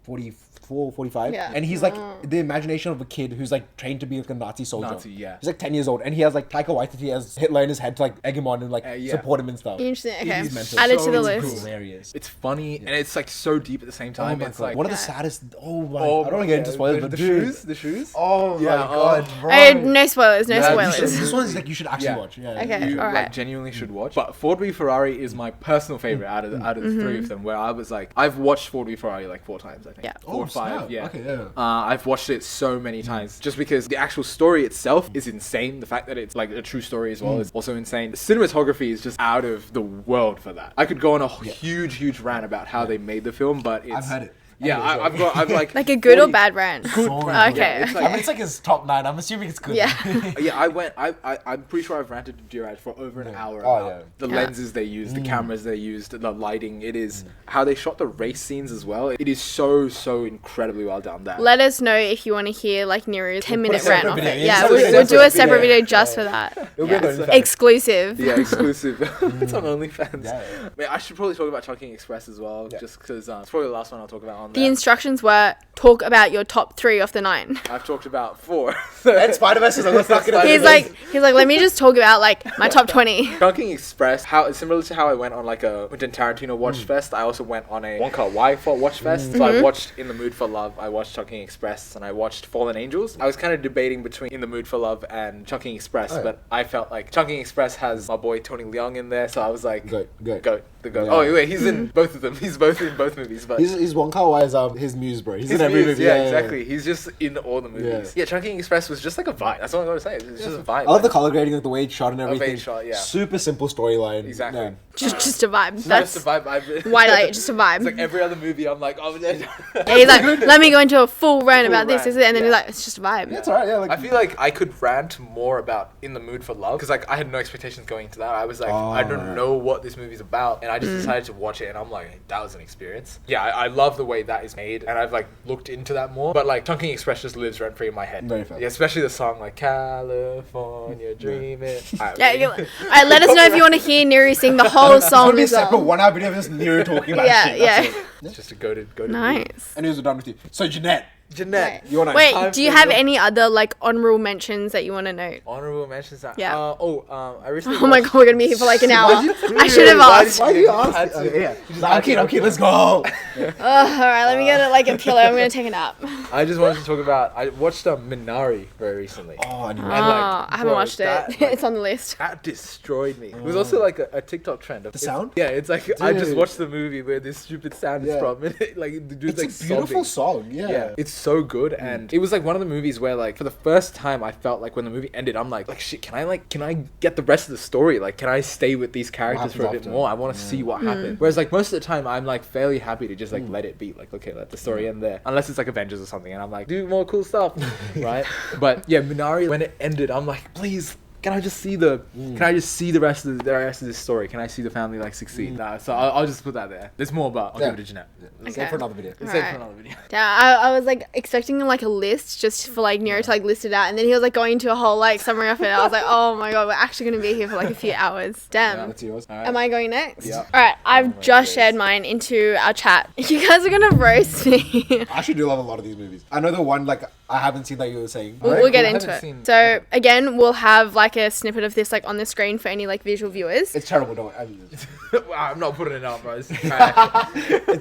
1944, 45. Yeah. And he's like the imagination of a kid who's like trained to be like a Nazi soldier. Nazi, yeah. He's like 10 years old, and he has like Taika Waititi as Hitler in his head to like egg him on and like Yeah. support him and stuff. Interesting. Okay. is mental. Add it to So the it's list. cool. Hilarious. It's funny and it's like so deep at the same Oh time. my It's god! like One of the saddest. Oh my! oh I don't want to get into yeah, spoilers, the, but the dude. shoes, the shoes. Oh Yeah, my god, oh. bro! No spoilers. No Yeah, you spoilers. should- This one's like you should actually watch. Yeah. Okay. You alright. like genuinely should watch. But Ford v Ferrari is my personal favorite out of the 3 of them. Where I was like, I've watched Ford v Ferrari like 4 times. I think. Yeah. 4 or 5. snap. Yeah. Okay, yeah. I've watched it so many times just because the actual story itself is insane. The fact that it's like a true story as well is also insane. The cinematography is just out of the world for that. I could go on a huge rant about how they made the film, but it's I've heard it. Yeah, I've I've like Like a good or 40 bad rant? So good. Okay. Yeah, it's like- I mean, it's like his top 9. I'm assuming it's good. Yeah. Yeah, I'm pretty sure I've ranted to Dheeraj for over an hour Oh, about yeah. the Yeah. lenses they used, the cameras they used, the lighting. It is how they shot the race scenes as well. It is so incredibly well done. That Let us know if you want to hear like Niru's 10-minute separate rant off video. it. Yeah, Yeah, separate we'll video. do a separate Yeah. video just for that. It'll be on Yeah. OnlyFans. Exclusive. yeah, exclusive. It's on OnlyFans. Yeah. Man, I should probably talk about Chunking Express as well, just because it's probably the last one I'll talk about on The there. instructions were talk about your top 3 of the 9. I've talked about 4. And Spider-Verse is like, let's not get into He's like, let me just talk about like my top 20. Chunking Express, how similar to how I went on like a Quentin Tarantino watch fest, I also went on a Wonka Wai watch fest. So I watched In the Mood for Love, I watched Chunking Express, and I watched Fallen Angels. I was kind of debating between In the Mood for Love and Chunking Express, but I felt like Chunking Express has my boy Tony Leung in there, so I was like, Good. the goat. Yeah. Oh wait, he's in both of them. He's both in both movies, but He's Wong Kar Wai's his muse, bro. He's his in every movies, movie. yeah, exactly. He's just in all the movies. Yeah. Yeah, Chunking Express was just like a vibe. That's all I'm gonna say. It's just a vibe. I love the color grading, like the way it's shot and way it's everything. shot, yeah. Super simple storyline. Exactly. Yeah. Just a vibe. It's That's just a vibe. why I like it. Just a vibe. It's like every other movie. I'm like, oh, Yeah, he's like, let me go into a full rant about this, rant, is it? And then yeah. he's like, it's just a vibe. That's alright. Yeah. Like I feel like I could rant more about In the Mood for Love because like I had no expectations going into that. I was like, I don't know what this movie's about, and I just decided to watch it, and I'm like, that was an experience. Yeah, I love the way that is made, and I've like looked into that more. But like Chungking Express just lives rent free in my head. Very fair. Yeah, especially the song like California Dreaming. Alright, let us know if you want to hear Niru sing the whole song It'll be a as well. separate 1 hour video of just Niru talking about shit. That's it. It's just a go to Nice. And we're done with you. So Janette, Janette, you wanna Wait, do you have any other like honorable mentions that you want to note? honorable mentions? That Yeah. I recently. Oh my god, we're gonna be here for like an hour. Why'd you- I should have asked. why do you ask? Had to. Yeah. I'm kidding, let's go. Alright, let me get like a pillow. I'm gonna take a nap. I just wanted to talk about. I watched Minari very recently. Oh, I knew And, that. I haven't bro, watched that, it. like, It's on the list. That destroyed me. It was also like a TikTok trend. Of The sound? Yeah, it's like I just Dude. watched the movie where this stupid sound is Yeah. from. And like the dude's It's like a beautiful sobbing. song, yeah. Yeah, it's so good, and it was like one of the movies where like for the first time I felt like when the movie ended, I'm like shit, can I get the rest of the story? Like, can I stay with these characters for a bit after? more? I want to see what happened. Whereas like most of the time I'm like fairly happy to just like let it be. Like, okay, let the story end there. Unless it's like Avengers or something, and I'm like, do more cool stuff, right? But yeah, Minari, when it ended, I'm like, please. Can I just see the rest of this story? Can I see the family like succeed? So I'll just put that there. There's more, but I'll give it to Jeanette. Let's Okay. go for another video. Let's save Alright. for another video. Yeah, I was like expecting like a list just for like Nero to like list it out, and then he was like going into a whole like summary of it. I was like, oh my god, we're actually gonna be here for like a few hours. Damn. That's yours. Am I going next? Yeah. Alright, I've my just days. shared mine into our chat. You guys are gonna roast me. I actually do love a lot of these movies. I know the one like I haven't seen that you were saying. We'll get cool. I into haven't it. seen- So again, we'll have like a snippet of this like on the screen for any like visual viewers. It's terrible, don't I mean, I'm not putting it up, bro. it's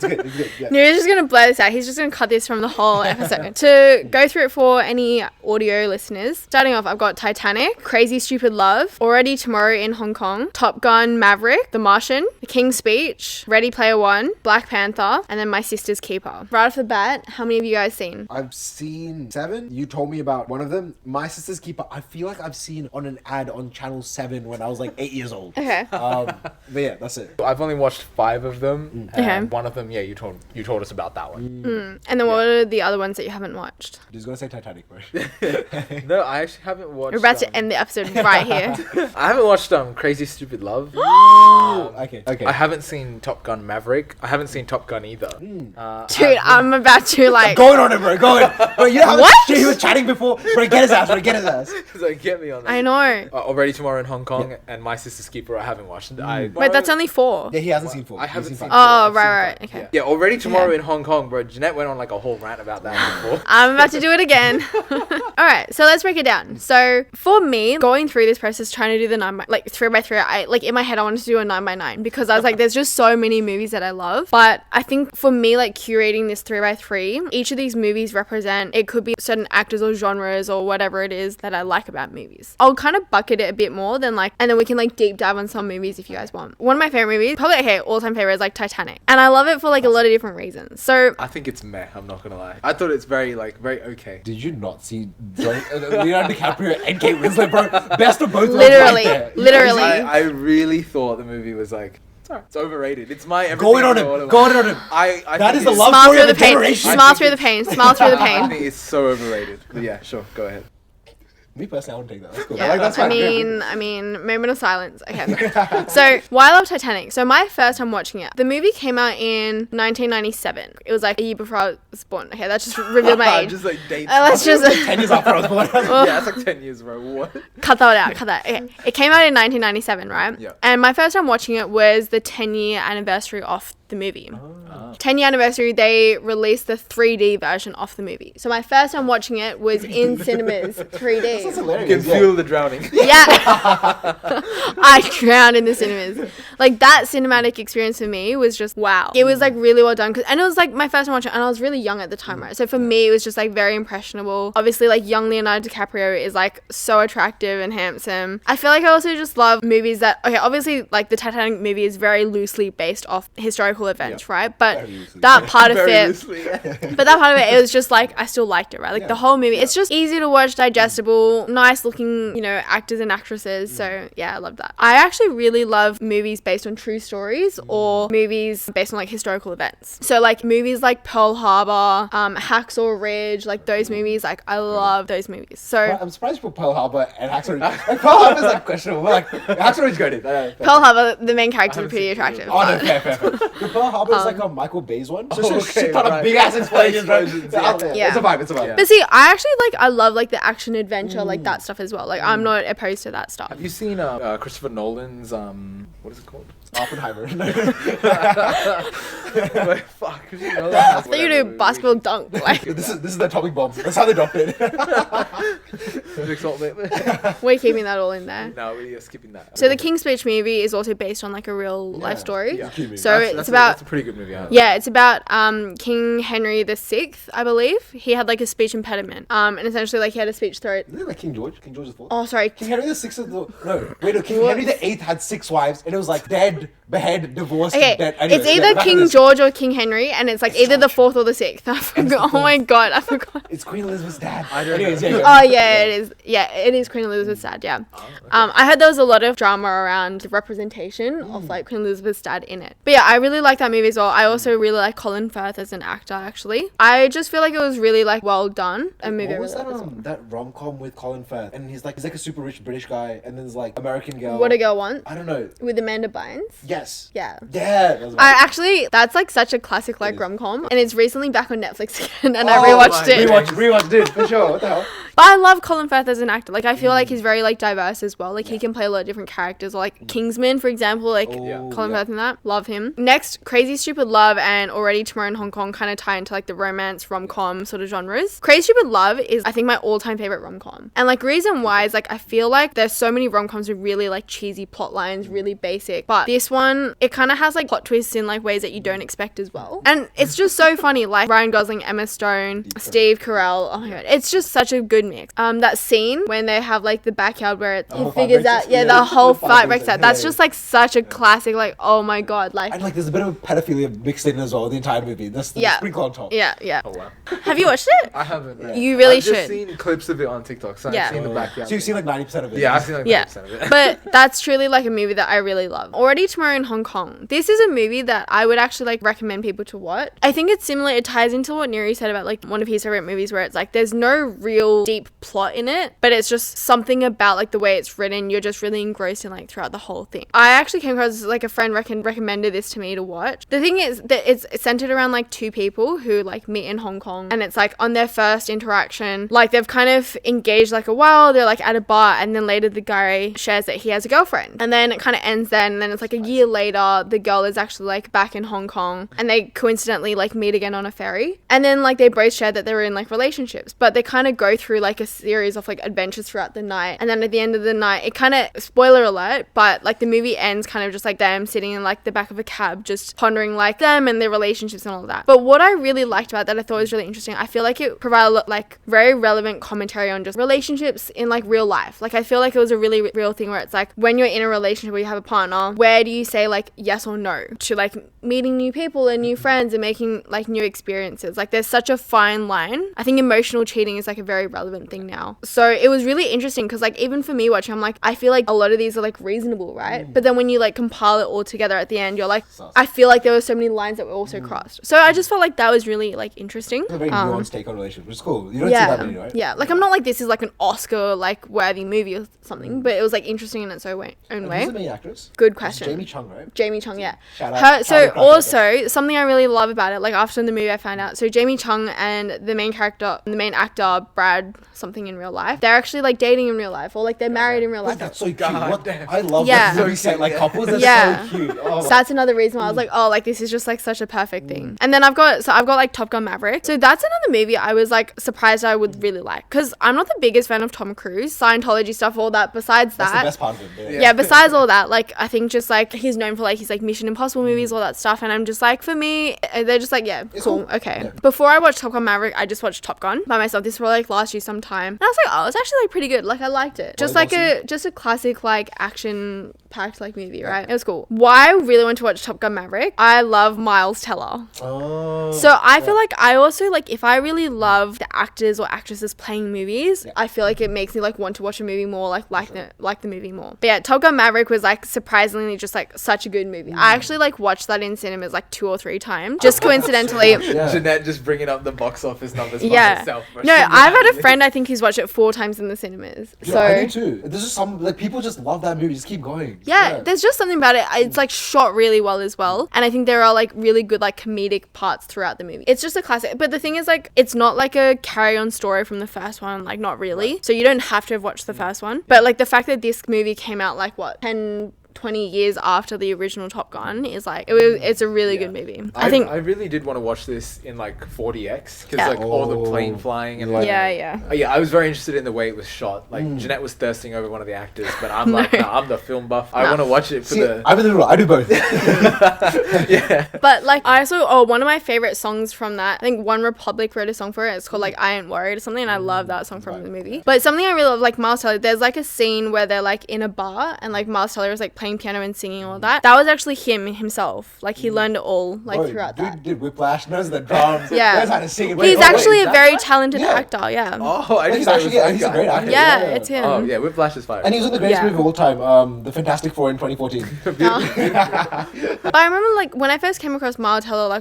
good, yeah. Nero's just gonna blur this out. He's just gonna cut this from the whole episode. To go through it for any audio listeners, starting off, I've got Titanic, Crazy Stupid Love, Already Tomorrow in Hong Kong, Top Gun Maverick, The Martian, The King's Speech, Ready Player One, Black Panther, and then My Sister's Keeper. Right off the bat, how many of you guys seen? I've seen 7. You told me about one of them. My Sister's Keeper, I feel like I've seen on an ad on Channel 7 when I was like 8 years old. Okay. But yeah, that's it. I've only watched 5 of them. Okay. And one of them, yeah, you told us about that one. And then what are the other ones that you haven't watched? I'm just gonna say Titanic, bro. No, I actually haven't watched. We're about to end the episode right here. I haven't watched Crazy Stupid Love. Okay. I haven't seen Top Gun Maverick. I haven't seen Top Gun either. Dude, I'm about to like... Going on it, bro. Going. Bro, you know how What? shit he was chatting before? Bro, get his ass, bro. Get his ass. Like, get me on that. I know. Already Tomorrow in Hong Kong and My Sister's Keeper I haven't watched. Wait, that's only 4. Yeah, he hasn't seen 4. I haven't He's seen 5. Oh, I've right. seen Okay. Yeah, Already Tomorrow Okay. in Hong Kong, bro. Jeanette went on like a whole rant about that before. I'm about to do it again. All right, so let's break it down. So for me, going through this process, trying to do the 3x3, I like in my head I wanted to do a 9x9 because I was like, there's just so many movies that I love. But I think for me, like curating this 3x3, each of these movies represent, it could be certain actors or genres or whatever it is that I like about movies. I'll kind of bucket it a bit more than like, and then we can like deep dive on some movies if you guys want. One of my favorite movies, probably okay, all-time favorite is like Titanic, and I love it for like a lot of different reasons. So I think it's meh. I'm not gonna lie. I thought it's very okay. Did you not see Leonardo DiCaprio and Kate Winslet, bro? Best of both worlds Literally, right there. literally. I really thought the movie was like, it's overrated. It's my everything. Going on him. Going on him. I That think is the it's- love Smile story through of the a pain. generation. Smile through the pain. Smile through the I pain. think it's so overrated. But yeah, sure. Go ahead. Me personally, I wouldn't take that. That's cool. Yeah, Like, that's I fine. mean, moment of silence. Okay. So, why I love Titanic? So, my first time watching it, the movie came out in 1997. It was like a year before I was born. Okay, that just revealed my age. Just like dates. Let's just 10 years after I was born. Yeah, it's like 10 years, bro. What? cut that out. Cut that. Okay. It came out in 1997, right? Yeah. And my first time watching it was the 10-year anniversary of the movie. 10-year anniversary, they released the 3D version of the movie. So my first time watching it was in cinemas, 3D. That's You hilarious. can feel the drowning. Yeah. I drowned in the cinemas. Like that cinematic experience for me was just wow. It was like really well done. And it was like my first time watching it and I was really young at the time, right? So for me, it was just like very impressionable. Obviously like young Leonardo DiCaprio is like so attractive and handsome. I feel like I also just love movies that, okay, obviously like the Titanic movie is very loosely based off historical events, right? But Very loosely. that part of Very it, loosely. but that part of it, it was just like I still liked it, right? Like the whole movie, it's just easy to watch, digestible, nice looking, you know, actors and actresses. So yeah, I loved that. I actually really love movies based on true stories or movies based on like historical events. So like movies like Pearl Harbor, Hacksaw Ridge, like those movies, like I love those movies. So I'm surprised you put Pearl Harbor and Hacksaw Ridge. Like, Pearl Harbor's like questionable. Like Hacksaw Ridge got it. Pearl Harbor, the main characters are pretty attractive. Oh no, fair. The Pearl Harbor is like a Michael Bay's one. So it's okay, shit ton of big ass explosions, right? Yeah. It's a vibe. It's a vibe. But see, I actually I love like the action adventure, like that stuff as well. Like I'm not opposed to that stuff. Have you seen Christopher Nolan's what is it called? Oppenheimer. Wait, fuck. I thought you do basketball dunk. Like, This is the atomic bomb. That's how they dropped it. we're keeping that all in there. No, we're skipping that. So the King's Speech movie is also based on like a real life story. Yeah. So it's about that's a pretty good movie. yeah, it's about King Henry VI, I believe. He had like a speech impediment. And essentially like he had a speech throat. Isn't it like King George? King George IV? Oh, sorry. King Henry the Sixth. King Henry the Eighth had 6 wives, and it was like dead, behead, divorced, Okay, dead. Anyway, it's either back to King this. George or King Henry, and it's like either the 4th or the 6th. I forgot. Oh my god, I forgot. It's Queen Elizabeth's dad. I don't Anyways, know. yeah. Oh yeah, it is. Yeah, it is Queen Elizabeth's dad. Yeah. I heard there was a lot of drama around the representation of like Queen Elizabeth's dad in it. But yeah, I really like that movie as well. I also really like Colin Firth as an actor. Actually, I just feel like it was really like well done. A movie. What was I that really liked as well. that rom-com with Colin Firth? And he's like a super rich British guy, and then there's like American girl. What a Girl Wants I don't know. with Amanda Bynes. Yes. Yeah. Yeah. That was I actually, that's like such a classic like is. rom-com, and it's recently back on Netflix again, and Oh I rewatched my it. Rewatched it for sure. What the hell? But I love Colin Firth as an actor. Like I feel like he's very like diverse as well. Like he can play a lot of different characters. Or, like Kingsman, for example. Like Colin Firth in that. Love him. Next, Crazy Stupid Love and Already Tomorrow in Hong Kong kind of tie into like the romance rom-com sort of genres. Crazy Stupid Love is I think my all-time favorite rom-com. And like reason why is like I feel like there's so many rom-coms with really like cheesy plot lines, really basic. But this one, it kind of has like plot twists in like ways that you don't expect as well. And it's just so funny. Like Ryan Gosling, Emma Stone, Steve Carell. Oh my god, it's just such a good mix. That scene when they have like the backyard where he figures out, the whole fight breaks out. That's just like such a classic. Like oh my god, like And like there's a bit of pedophilia mixed in as well. The entire movie. That's sprinkle on top. yeah. Oh wow. Have you watched it? I haven't. No. You really I've should. just seen clips of it on TikTok. So Yeah. I've seen the backyard. So you've seen like 90% of it. Yeah, I've seen like 90% of it. But that's truly like a movie that I really love. Already Tomorrow in Hong Kong. This is a movie that I would actually like recommend people to watch. I think it's similar. It ties into what Niru said about like one of his favorite movies where it's like there's no real deep plot in it, but it's just something about like the way it's written. You're just really engrossed in like throughout the whole thing. I actually came across like a friend recommended this to me to watch. The thing is that it's centered around like 2 people who like meet in Hong Kong, and it's like on their first interaction, like they've kind of engaged like a while, they're like at a bar, and then later the guy shares that he has a girlfriend, and then it kind of ends then, and then it's like a year later the girl is actually like back in Hong Kong, and they coincidentally like meet again on a ferry, and then like they both share that they're in like relationships, but they kind of go through like a series of like adventures throughout the night, and then at the end of the night it kind of, spoiler alert, but like the movie ends kind of just like them sitting in like the back of a cab just pondering like them and their relationships and all that. But what I really liked about that, I thought was really interesting, I feel like it provided like very relevant commentary on just relationships in like real life. Like I feel like it was a really real thing where it's like when you're in a relationship where you have a partner, where do you say like yes or no to like meeting new people and new friends and making like new experiences? Like there's such a fine line. I think emotional cheating is like a very relevant thing now. So it was really interesting because like even for me watching, I'm like, I feel like a lot of these are like reasonable, right? But then when you like compile it all together at the end, you're like, I feel like there were so many lines that were also crossed. So I just felt like that was really like interesting. It's a very nuanced take on relationships, which is cool. You don't see that many, right? Yeah, like I'm not like this is like an Oscar like worthy movie or something, but it was like interesting in its own way. Who's the main actress? Good It's question. Jamie Chung, right? Jamie Chung, yeah. Shout out. Her, so Shout out also something I really love about it, like after the movie I found out, so Jamie Chung and the main actor Brad something in real life, they're actually like dating in real life, or like they're married in real life. That's so cute. God, I love Yeah. that movie set like couples. That's Yeah. so cute. Oh, So that's another reason why I was like, oh, like this is just like such a perfect thing. And then I've got like Top Gun Maverick. So that's another movie I was like surprised I would really like, because I'm not the biggest fan of Tom Cruise, Scientology stuff, all that. Besides that's the that, best part of it. yeah, besides all that, like I think just like he's known for like his like Mission Impossible movies, all that stuff, and I'm just like, for me, they're just like, yeah, It's cool, cool. okay. Yeah. Before I watched Top Gun Maverick, I just watched Top Gun by myself. This was like last year sometime, and I was like, oh, it's actually like pretty good. Like I liked it. Just like a classic like action packed like movie, right? It was cool. Why I really want to watch Top Gun Maverick, I love Miles Teller. Oh. So I feel like I also like, if I really love the actors or actresses playing movies, I feel like it makes me like want to watch a movie more, like the movie more. more. But yeah, Top Gun Maverick was like surprisingly just like such a good movie. I actually like watched that in cinemas like 2 or 3 times, just coincidentally. Jeanette just bringing up the box office numbers by herself. No, I've had a friend, I think he's watched it 4 times in the cinemas. Yeah, So I do too. There's just some like people just love that movie. Just keep going. yeah, there's just something about it. It's like shot really well as well. And I think there are like really good like comedic parts throughout the movie. It's just a classic. But the thing is like, it's not like a carry-on story from the first one, like not really. So you don't have to have watched the first one. But like the fact that this movie came out like what, 10, 20 years after the original Top Gun is like, it's a really good movie. I think I really did want to watch this in like 40x because like all the plane flying and like yeah. I was very interested in the way it was shot. Like Jeanette was thirsting over one of the actors, but I'm like, nah, I'm the film buff. I want to watch it for the. I'm in the middle. I do both. Yeah. But like I also one of my favorite songs from that, I think One Republic wrote a song for it. It's called like I Ain't Worried or something, and I love that song from the movie. But something I really love, like Miles Teller, there's like a scene where they're like in a bar and like Miles Teller is like playing piano and singing all that. That was actually him himself. Like he learned it all like throughout that. Dude did Whiplash, knows the drums. Yeah. Knows how to sing. He's actually a very talented actor. Yeah. Oh, I He's just actually he's a great actor. Yeah, it's him. Oh yeah, Whiplash is fire. And he was in the greatest Yeah. movie of all time, The Fantastic Four in 2014. But I remember like when I first came across Miles Teller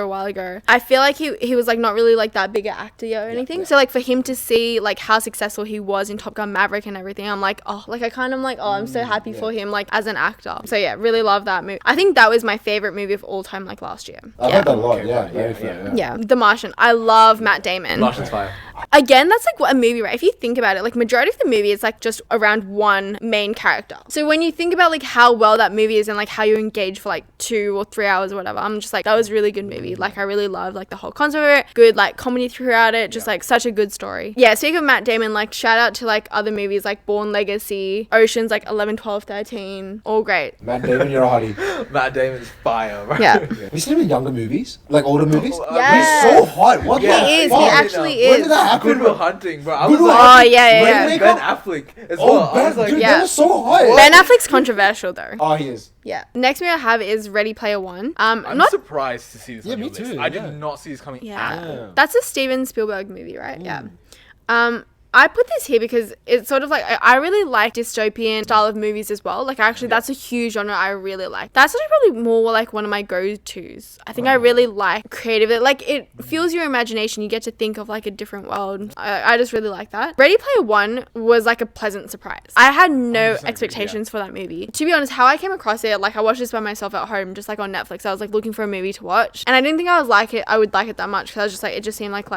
a while ago, I feel like he was like not really like that big an actor or anything. So like for him to see like how successful he was in Top Gun Maverick and everything, I'm like, oh, like I kind of like, oh, I'm so happy for him like as an actor. So yeah, really love that movie. I think that was my favorite movie of all time like last year. I've heard that a lot. Yeah, very yeah, fair. Yeah, The Martian. I love Matt Damon. Martian's fire. Again, that's like what a movie, right? If you think about it, like majority of the movie is like just around one main character. So when you think about like how well that movie is and like how you engage for like 2 or 3 hours or whatever, I'm just like, that was a really good movie. Like I really loved like the whole concept of it. Good like comedy throughout it. Just like such a good story. Yeah, speaking of Matt Damon, like shout out to like other movies like Born Legacy, Oceans like 11, 12, 13. All great. Matt Damon, you're a hottie. Matt Damon's fire, bro. Yeah. Have you seen him in younger movies? Like older movies? Yeah. He's so hot. What Yeah. the He is. fuck? He actually When is. did that happen? Good Will Hunting, bro. I was Good Will like, Oh yeah, yeah. Rainmaker? Ben Affleck as well. Oh, I Ben, was like, dude, Yeah. Ben was so hot. Ben Affleck's controversial though. Oh, he is. Yeah. Next movie I have is Ready Player One. I'm Not surprised to see this Yeah, on me your list. too, I yeah. did not see this coming Yeah. at all. That's a Steven Spielberg movie, right? Yeah. I put this here because it's sort of like, I really like dystopian style of movies as well. Like actually that's a huge genre I really like. That's actually probably more like one of my go-tos. I think I really like creative. Like it fuels your imagination. You get to think of like a different world. I just really like that. Ready Player One was like a pleasant surprise. I had no expectations for that movie. To be honest, how I came across it, like I watched this by myself at home, just like on Netflix. I was like looking for a movie to watch. And I didn't think I would like it that much because I was just like, it just seemed like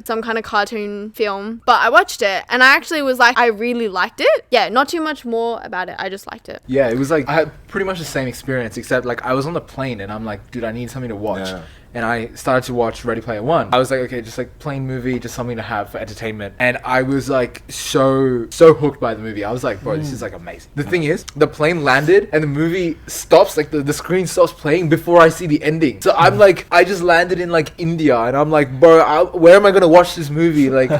some kind of cartoon film. But I watched it and I actually was like, I really liked it. Yeah, not too much more about it. I just liked it. Yeah, it was like I had pretty much the same experience, except like I was on the plane and I'm like, dude, I need something to watch. Yeah. And I started to watch Ready Player One. I was like, okay, just like plain movie, just something to have for entertainment. And I was like so hooked by the movie. I was like, bro, this is like amazing. The thing is, the plane landed and the movie stops, like the screen stops playing before I see the ending. So I'm like, I just landed in like India and I'm like, bro, where am I gonna watch this movie? Like,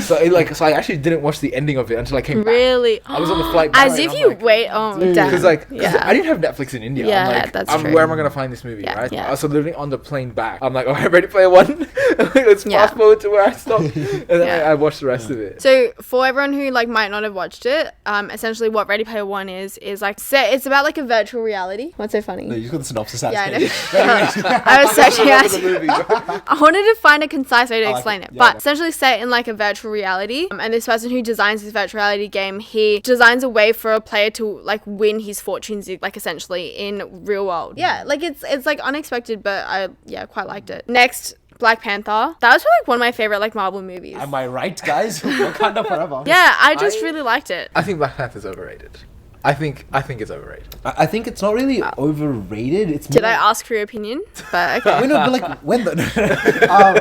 so I actually didn't watch the ending of it until I came back. Really? I was on the flight back. As if and I'm you like, wait. Oh, damn. because like Yeah. I didn't have Netflix in India. Yeah, I'm like, that's true. where am I gonna find this movie? Yeah, Right. yeah. So literally on the plane back, I'm like, all right, Ready Player One. Let's Yeah. fast forward to where I stopped, and then Yeah. I watched the rest of it. So for everyone who like might not have watched it, essentially what Ready Player One is like it's about like a virtual reality. What's so funny? No, you just got the synopsis out. Yeah, I know. I was searching out. I wanted to find a concise way to explain it, Yeah, but no. essentially set in like a virtual reality. And this person who designs this virtual reality game, he designs a way for a player to like win his fortunes, like essentially in real world. Yeah, like it's like unexpected, but I quite liked it. Next, Black Panther. That was probably like one of my favorite like Marvel movies. Am I right, guys? Wakanda forever. Yeah, I just really liked it. I think Black Panther's overrated. I think it's overrated. I think it's not really overrated. It's Did more... I ask for your opinion? But okay. Wait, no, but like when the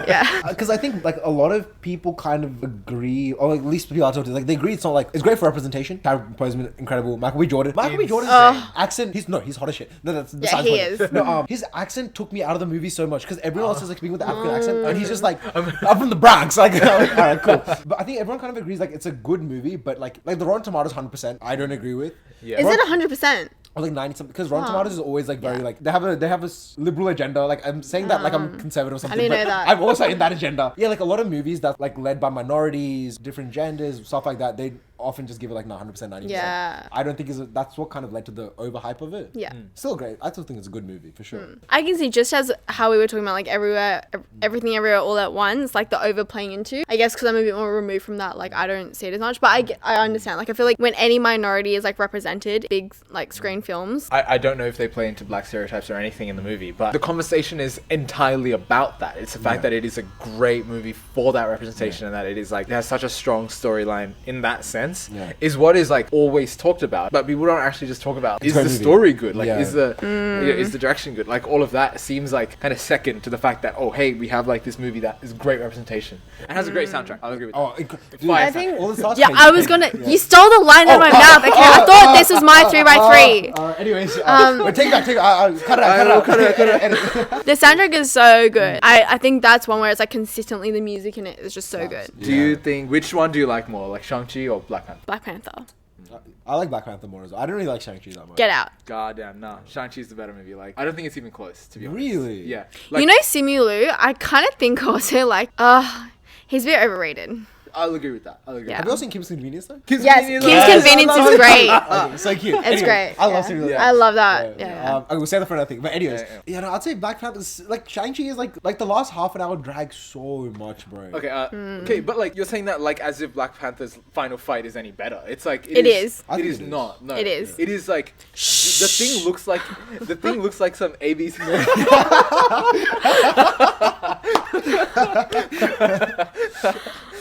Yeah. because I think like a lot of people kind of agree, or like, at least people I talk to, like they agree it's not like it's great for representation. Character placement, incredible. Michael B. Jordan's accent. He's hot as shit. No, that's Yeah, he is. No, his accent took me out of the movie so much because everyone else is like speaking with the African accent, and he's just like, I'm from the Bronx. Like, all right, cool. But I think everyone kind of agrees like it's a good movie, but like the Rotten Tomatoes 100%. I don't agree with. Yeah. Is it 100%? Or like 90 something, because Rotten Tomatoes is always like very like they have a liberal agenda. Like I'm saying that like I'm conservative or something. didn't but know that. I'm also in that agenda. Yeah, like a lot of movies that like led by minorities, different genders, stuff like that. often just give it like 100%, 90%. Yeah. I don't think that's what kind of led to the overhype of it. Yeah. Still great. I still think it's a good movie for sure. I can see, just as how we were talking about like everything everywhere all at once, like the overplaying into, I guess because I'm a bit more removed from that, like I don't see it as much, but I understand. Like I feel like when any minority is like represented, big like screen films. I don't know if they play into black stereotypes or anything in the movie, but the conversation is entirely about that. It's the fact that it is a great movie for that representation and that it is like, it has such a strong storyline in that sense, is what is like always talked about, but people don't actually just talk about, is the story good? Like, is the direction good? Like all of that seems like kind of second to the fact that, oh, hey, we have like this movie that is great representation and has a great soundtrack. I'll agree with that. Dude, I think, all the stars yeah, crazy. I was gonna, you stole the line out of my mouth, okay? I thought this was my 3x3. Anyways, take that. Cut it out. The soundtrack is so good. I think that's one where it's like consistently the music in it is just so good. Do you think, which one do you like more, like Shang-Chi or Black Panther? Black Panther. I like Black Panther more as well. I don't really like Shang-Chi that much. Get Out. Goddamn, nah. Shang-Chi's the better movie. Like, I don't think it's even close, to be honest. Really? Yeah. Like, You know Simu Liu, I kind of think also like, he's a bit overrated. I'll agree with that. Yeah. Have you all seen Kim's Convenience though? Yes, Kim's Convenience is great. Okay, so cute. It's great. I love Simu Liu. I love that. Yeah. I will say that for another thing. But anyways, no, I'd say Black Panther's like Shang-Chi is like the last half an hour drags so much, bro. Okay, okay, but like you're saying that like as if Black Panther's final fight is any better. It's like It is. It is not. No, It is. It is like the thing looks like some ABC.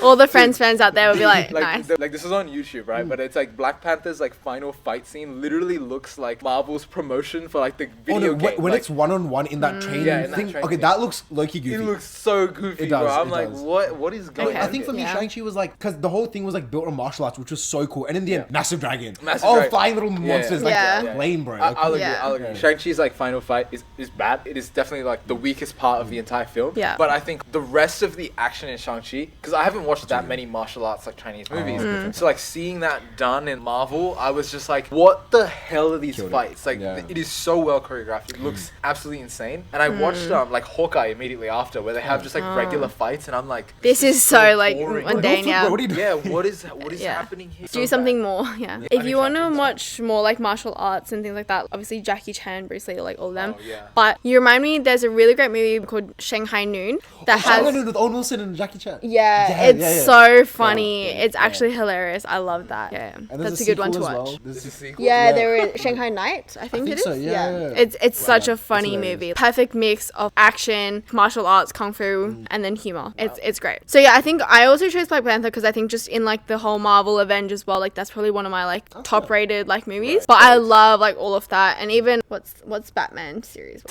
All the fans out there will be like, nice. Like this is on YouTube, right? But it's like Black Panther's like final fight scene literally looks like Marvel's promotion for like the video game. When like, it's one-on-one in that training in that thing. training okay, thing. that looks low-key goofy. It looks so goofy, It does, bro. I'm it like, does. what is going Okay. on? I think for me, Yeah. Shang-Chi was like, because the whole thing was like built on martial arts, which was so cool. And in the end, massive dragon. Massive dragon. Flying little monsters. Yeah. Like, lame, bro. I'll agree. Yeah. I'll agree. Shang-Chi's like final fight is bad. It is definitely like the weakest part of the entire film. Yeah. But I think the rest of the action in Shang-Chi, because I haven't watched that many martial arts like Chinese movies, so like seeing that done in Marvel, I was just like, what the hell are these fights? Like it is so well choreographed. It looks absolutely insane. And I watched like Hawkeye immediately after, where they have just like regular fights, and I'm like, This is so like boring. mundane, yeah. Bro, what are you doing? Yeah, what is Yeah. happening here? Do So something bad. more, yeah. I If think you want to Shang-Chi's watch more like martial arts and things like that, obviously Jackie Chan, Bruce Lee, like all of them. Oh, yeah. But you remind me, there's a really great movie called Shanghai Noon that has. with Owen Wilson and Jackie Chan. Yeah, it's so funny. Yeah, It's actually hilarious. I love that. Yeah, And there's that's a good one to sequel as watch. well. There's a sequel? Yeah, there is Shanghai Night. I think think it is. so, yeah. It's such a It's funny hilarious. movie. Perfect mix of action, martial arts, kung fu, and then humor. It's great. So yeah, I think I also chose Black Panther because I think just in like the whole Marvel Avengers world, like that's probably one of my like top rated like movies. But I love like all of that, and even what's Batman series?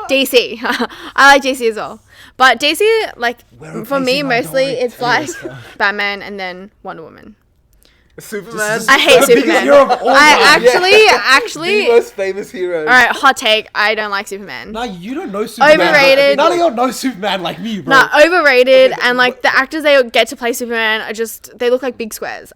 DC. I like DC as well. But DC, like We're for me replacing our mostly, Dolly. it's like Batman and then Wonder Woman. Superman. I hate The biggest Superman. hero of all I time. actually, the most famous hero. all right, hot take. I don't like Superman. Nah, you don't know Superman. Overrated. None of y'all know Superman like me, bro. Nah, overrated, and like the actors they get to play Superman are just they look like big squares.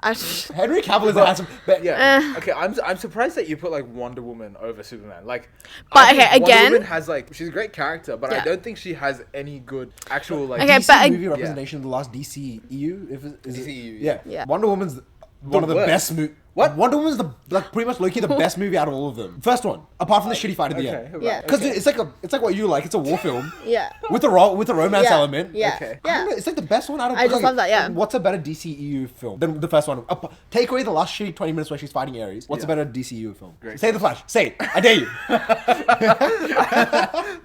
Henry Cavill is handsome. But Yeah. Okay, I'm surprised that you put like Wonder Woman over Superman. Like, But, I think okay, again- Wonder Woman has like she's a great character, but I Yeah. don't think she has any good actual like. Okay, DC but movie representation of the last DCEU. DCEU, Yeah. yeah. Wonder Woman's one of the worst. best movies. What? Wonder Woman's like pretty much Loki the best movie out of all of them. First one, apart from the shitty fight at the end. Yeah. Because it's like what you like. It's a war film Yeah. with a romance Yeah. element. Yeah. Okay. I don't know, it's like the best one out of. I just like, love that, yeah. What's a better DCEU film than the first one? Take away the last shitty 20 minutes where she's fighting Ares. What's a better DCEU film? Great. Say the Flash. Say it. I dare you.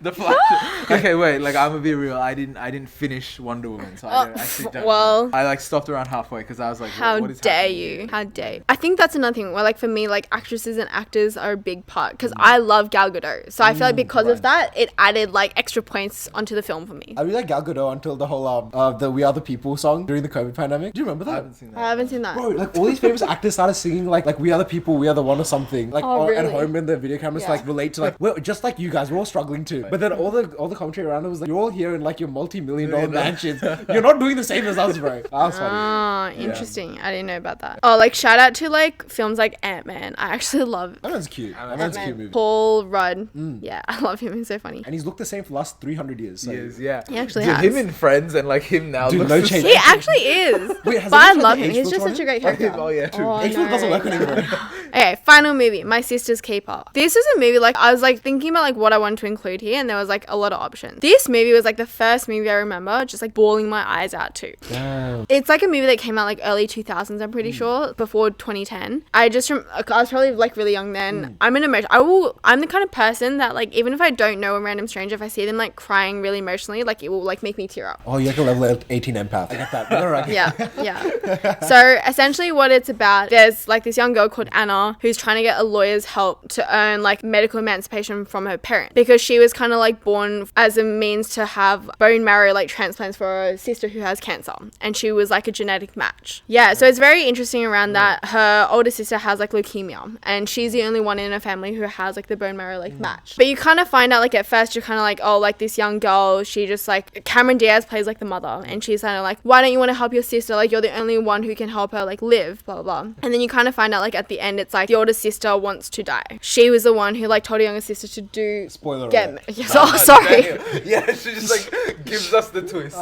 The Flash. Okay, wait. Like I'm gonna be real. I didn't finish Wonder Woman, so I actually don't. well- I like stopped around halfway because I was like, How what is dare happening you? here? How dare you? I think that's another thing where, like, for me, like, actresses and actors are a big part because I love Gal Gadot. So I feel like because of that, it added, like, extra points onto the film for me. I really like Gal Gadot until the whole the We Are the People song during the COVID pandemic. Do you remember that? I haven't seen that. I haven't seen that. Bro, like all these famous actors started singing like We Are the People, We Are the One or something. Like Oh, at really? home in the video cameras Yeah. like relate to like we're just like you guys, we're all struggling too. But then all the commentary around it was like you're all here in like your multi-million-dollar mansions. You're not doing the same as us, bro. That was funny. Oh, interesting. I didn't know about that. Oh, like shout out to like like films like Ant-Man. I actually love Ant-Man's cute. Ant-Man's a cute movie. Paul Rudd. Yeah, I love him. He's so funny. And he's looked the same for the last 300 years. So. Yeah. He actually Dude, has. him in Friends and like him now. Dude, looks no the change. same. He actually is. Wait, has but I anyone love tried him. the He's age just filter such a on great character. Oh yeah, true. Oh, Age filter doesn't work anymore. Okay, final movie, My Sister's Keeper. This is a movie, like, I was, like, thinking about, like, what I wanted to include here, and there was, like, a lot of options. This movie was, like, the first movie I remember just, like, bawling my eyes out to. Damn. It's, like, a movie that came out, like, early 2000s, I'm pretty sure, before 2010. I was probably, like, really young then. I'm an emotion. I'm the kind of person that, like, even if I don't know a random stranger, if I see them, like, crying really emotionally, like, it will, like, make me tear up. Oh, you're like a level 18 empath. I get that. No, right. Yeah. So essentially what it's about, there's like this young girl called Anna who's trying to get a lawyer's help to earn like medical emancipation from her parents because she was kind of like born as a means to have bone marrow like transplants for a sister who has cancer, and she was like a genetic match. Yeah, so it's very interesting around that. Her older sister has like leukemia, and she's the only one in her family who has like the bone marrow like match. But you kind of find out like at first you're kind of like, oh, like this young girl, she just like, Cameron Diaz plays like the mother, and she's kind of like, why don't you want to help your sister? Like, you're the only one who can help her like live, blah blah blah. And then you kind of find out like at the end it's like the older sister wants to die. She was the one who like told her younger sister to do Spoiler get alert. yes, oh sorry Yeah, she just like gives us the twist.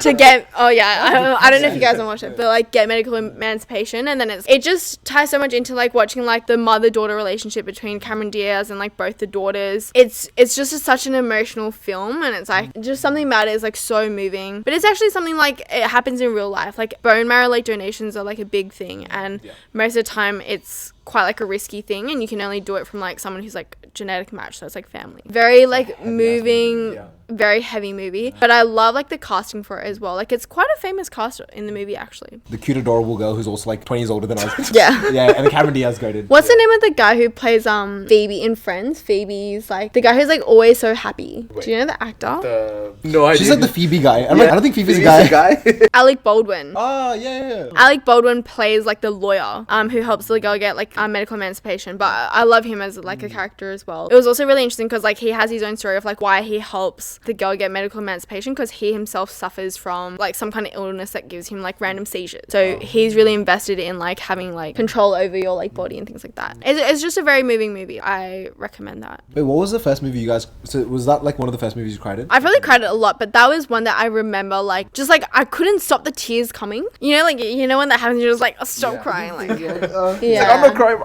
to get I don't know if you guys want to watch it, but like get medical emancipation. And then it just ties so much into like watching like the mother-daughter relationship between Cameron Diaz and like both the daughters. It's just such an emotional film, and it's like just something about it is like so moving. But it's actually something like it happens in real life. Like bone marrow like donations are like a big thing, and most of the time it's quite like a risky thing, and you can only do it from like someone who's like genetic match, so it's like family. Very like moving, very heavy movie, but I love like the casting for it as well. Like it's quite a famous cast in the movie actually. The cute adorable girl who's also like 20 years older than us. Yeah. Yeah, and the Cameron Diaz goated. What's the name of the guy who plays Phoebe in Friends? Phoebe's like the guy who's like always so happy. Do you know the actor? No idea. She's like the Phoebe guy. I'm like, I don't think Phoebe's a guy. Alec Baldwin. Oh, yeah. Alec Baldwin plays like the lawyer who helps the girl get like medical emancipation, but I love him as like a character as well. It was also really interesting because like he has his own story of like why he helps the girl get medical emancipation, because he himself suffers from like some kind of illness that gives him like random seizures. So he's really invested in like having like control over your like body and things like that. It's just a very moving movie. I recommend that. Wait, what was the first movie you guys... So was that like one of the first movies you cried in? I've really cried it a lot, but that was one that I remember like just like I couldn't stop the tears coming. You know, like you know when that happens, you're just like, oh, stop crying. Like I'm not crying.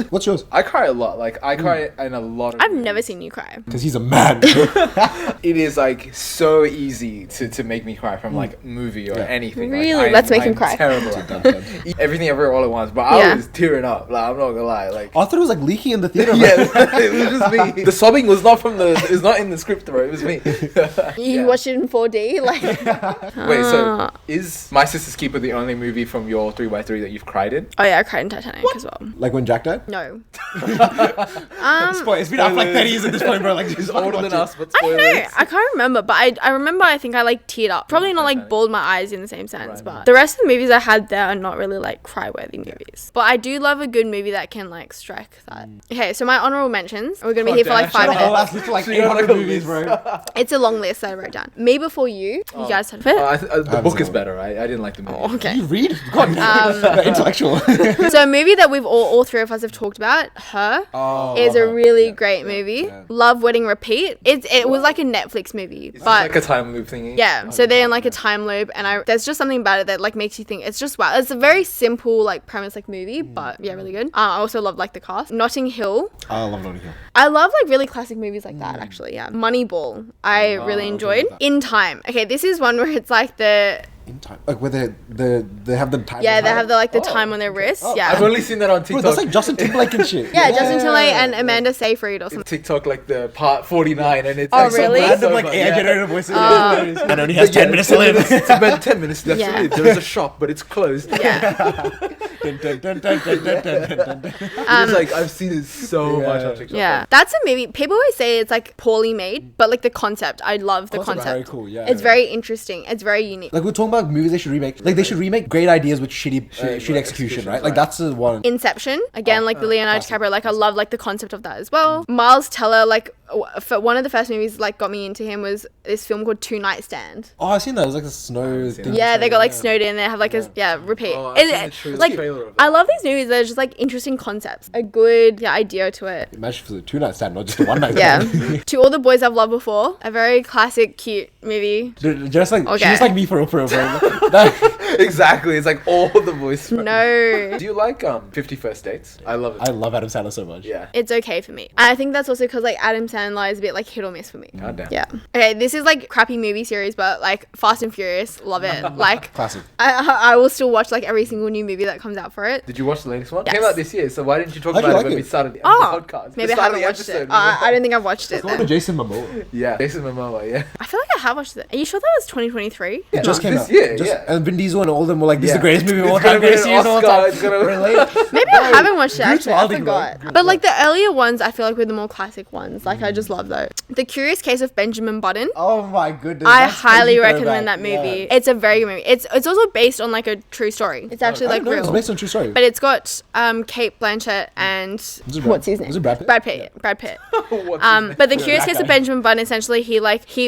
What's yours? I cry a lot. Like I cry in a lot of I've movies. never seen you cry. Because he's a man. It is like so easy to make me cry from like movie or anything. Really? Like, Let's make him cry. Terrible at that. Everything Everywhere All at Once, but I was tearing up. Like I'm not gonna lie. Like I thought it was like leaking in the theater. yeah, it was just me. The sobbing was not from it was not in the script, bro. It was me. You watched it in 4D, like. Wait, so is My Sister's Keeper the only movie from your 3x3 that you've cried in? Oh yeah, I cried in Titanic as well. Like when Jack died? No. Spoil. It's been out for like 30 years at this point, bro. Like He's older than us, but I don't spoilers. know. I can't remember, but I remember. I think I like teared up. Probably not like bawled my eyes in the same sense, but the rest of the movies I had there are not really like cry-worthy movies. But I do love a good movie that can like strike that. Okay, so my honorable mentions. We're gonna be here for like 5 minutes. That's literally like 800 movies, bro. It's a long list that I wrote down. Me Before You. You guys heard of it? The book is better. I didn't like the movie. Oh, okay. You read? God, intellectual. So a movie that we've all three of us have talked about, Her, is a really great movie. Love, Wedding, Repeat. It was like a Netflix movie, It's but like a time loop thingy. yeah. So they're in like a time loop, and there's just something about it that like makes you think. It's just wow. It's a very simple like premise like movie, but yeah, really good. I also love like the cast. Notting Hill. I love Notting Hill. I love like really classic movies like that actually. Yeah. Moneyball. I really enjoyed. In Time. Okay, this is one where it's like the In time. Like where they have the time. they have the like the time on their wrists. Yeah. I've only seen that on Bro, TikTok. that's like Justin Timberlake and shit. Yeah, Justin Timberlake and Amanda Seyfried or something. TikTok like the part 49 and it's Oh, like really? some Random like AI generated voices. And only has 10 minutes to live. It's about 10 minutes left Yeah. to live. There's a shop, but it's closed. Yeah. It's like I've seen it so much on TikTok. Yeah. That's a movie. People always say it's like poorly made, but like the concept, I love the Concept's concept. very cool, yeah. It's very interesting. It's very unique. Like we're talking about movies they should remake. Like they should remake great ideas with shitty execution, right? Like that's the one. Inception, again, like the Leonardo DiCaprio, like I love like the concept of that as well. Miles Teller, like for one of the first movies like got me into him was this film called Two Night Stand. Oh, I've seen that. It was like a snow thing. Yeah, they got like snowed in. They have like a repeat. Oh, I've seen the Like trailer of it. I love these movies. They're just like interesting concepts, a good idea to it. Imagine for the 2 night stand, not just a 1 night Yeah. stand. To All the Boys I've Loved Before, a very classic, cute movie. Dude, just like Okay. she's like me for real, bro. That- Exactly. It's like all the voice. No, Do you like 50 First Dates? I love it. I love Adam Sandler so much. Yeah. it's okay for me. And I think that's also because like Adam Sandler is a bit like hit or miss for me. God damn. Yeah. Okay, this is like crappy movie series, but like Fast and Furious, love it. Like Classic. I will still watch like every single new movie that comes out for it. Did you watch the latest one? Yes. Came out this year, so why didn't you talk How'd you about like it when it? we started the Oh, podcast? maybe The I start of haven't the watched it. episode, I don't think I've watched it. Go to Then. Jason Momoa. Yeah, Jason Momoa, yeah. I feel like I have watched it. Are you sure that was 2023? It just came this out. year, Just- yeah. And Vin Diesel and all of them were like, this is Yeah. the greatest movie of all It's gonna time. be an Greatest series of all Oscar, time. it's gonna- Really? Maybe I haven't watched it Bruce actually. I Wilder, bro. forgot. But like the earlier ones, I feel like were the more classic ones. Like I just love those. The Curious Case of Benjamin Button. Oh my goodness. I that's highly crazy recommend throwback. that movie. Yeah. It's a very good movie. It's also based on like a true story. It's actually I like don't know, real. It's based on a true story. But it's got Kate Blanchett and Was it Brad- what's his name? Was it Brad Pitt? Brad Pitt. Brad Pitt. What's his name? But the Curious that Case of guy. Benjamin Button, essentially, he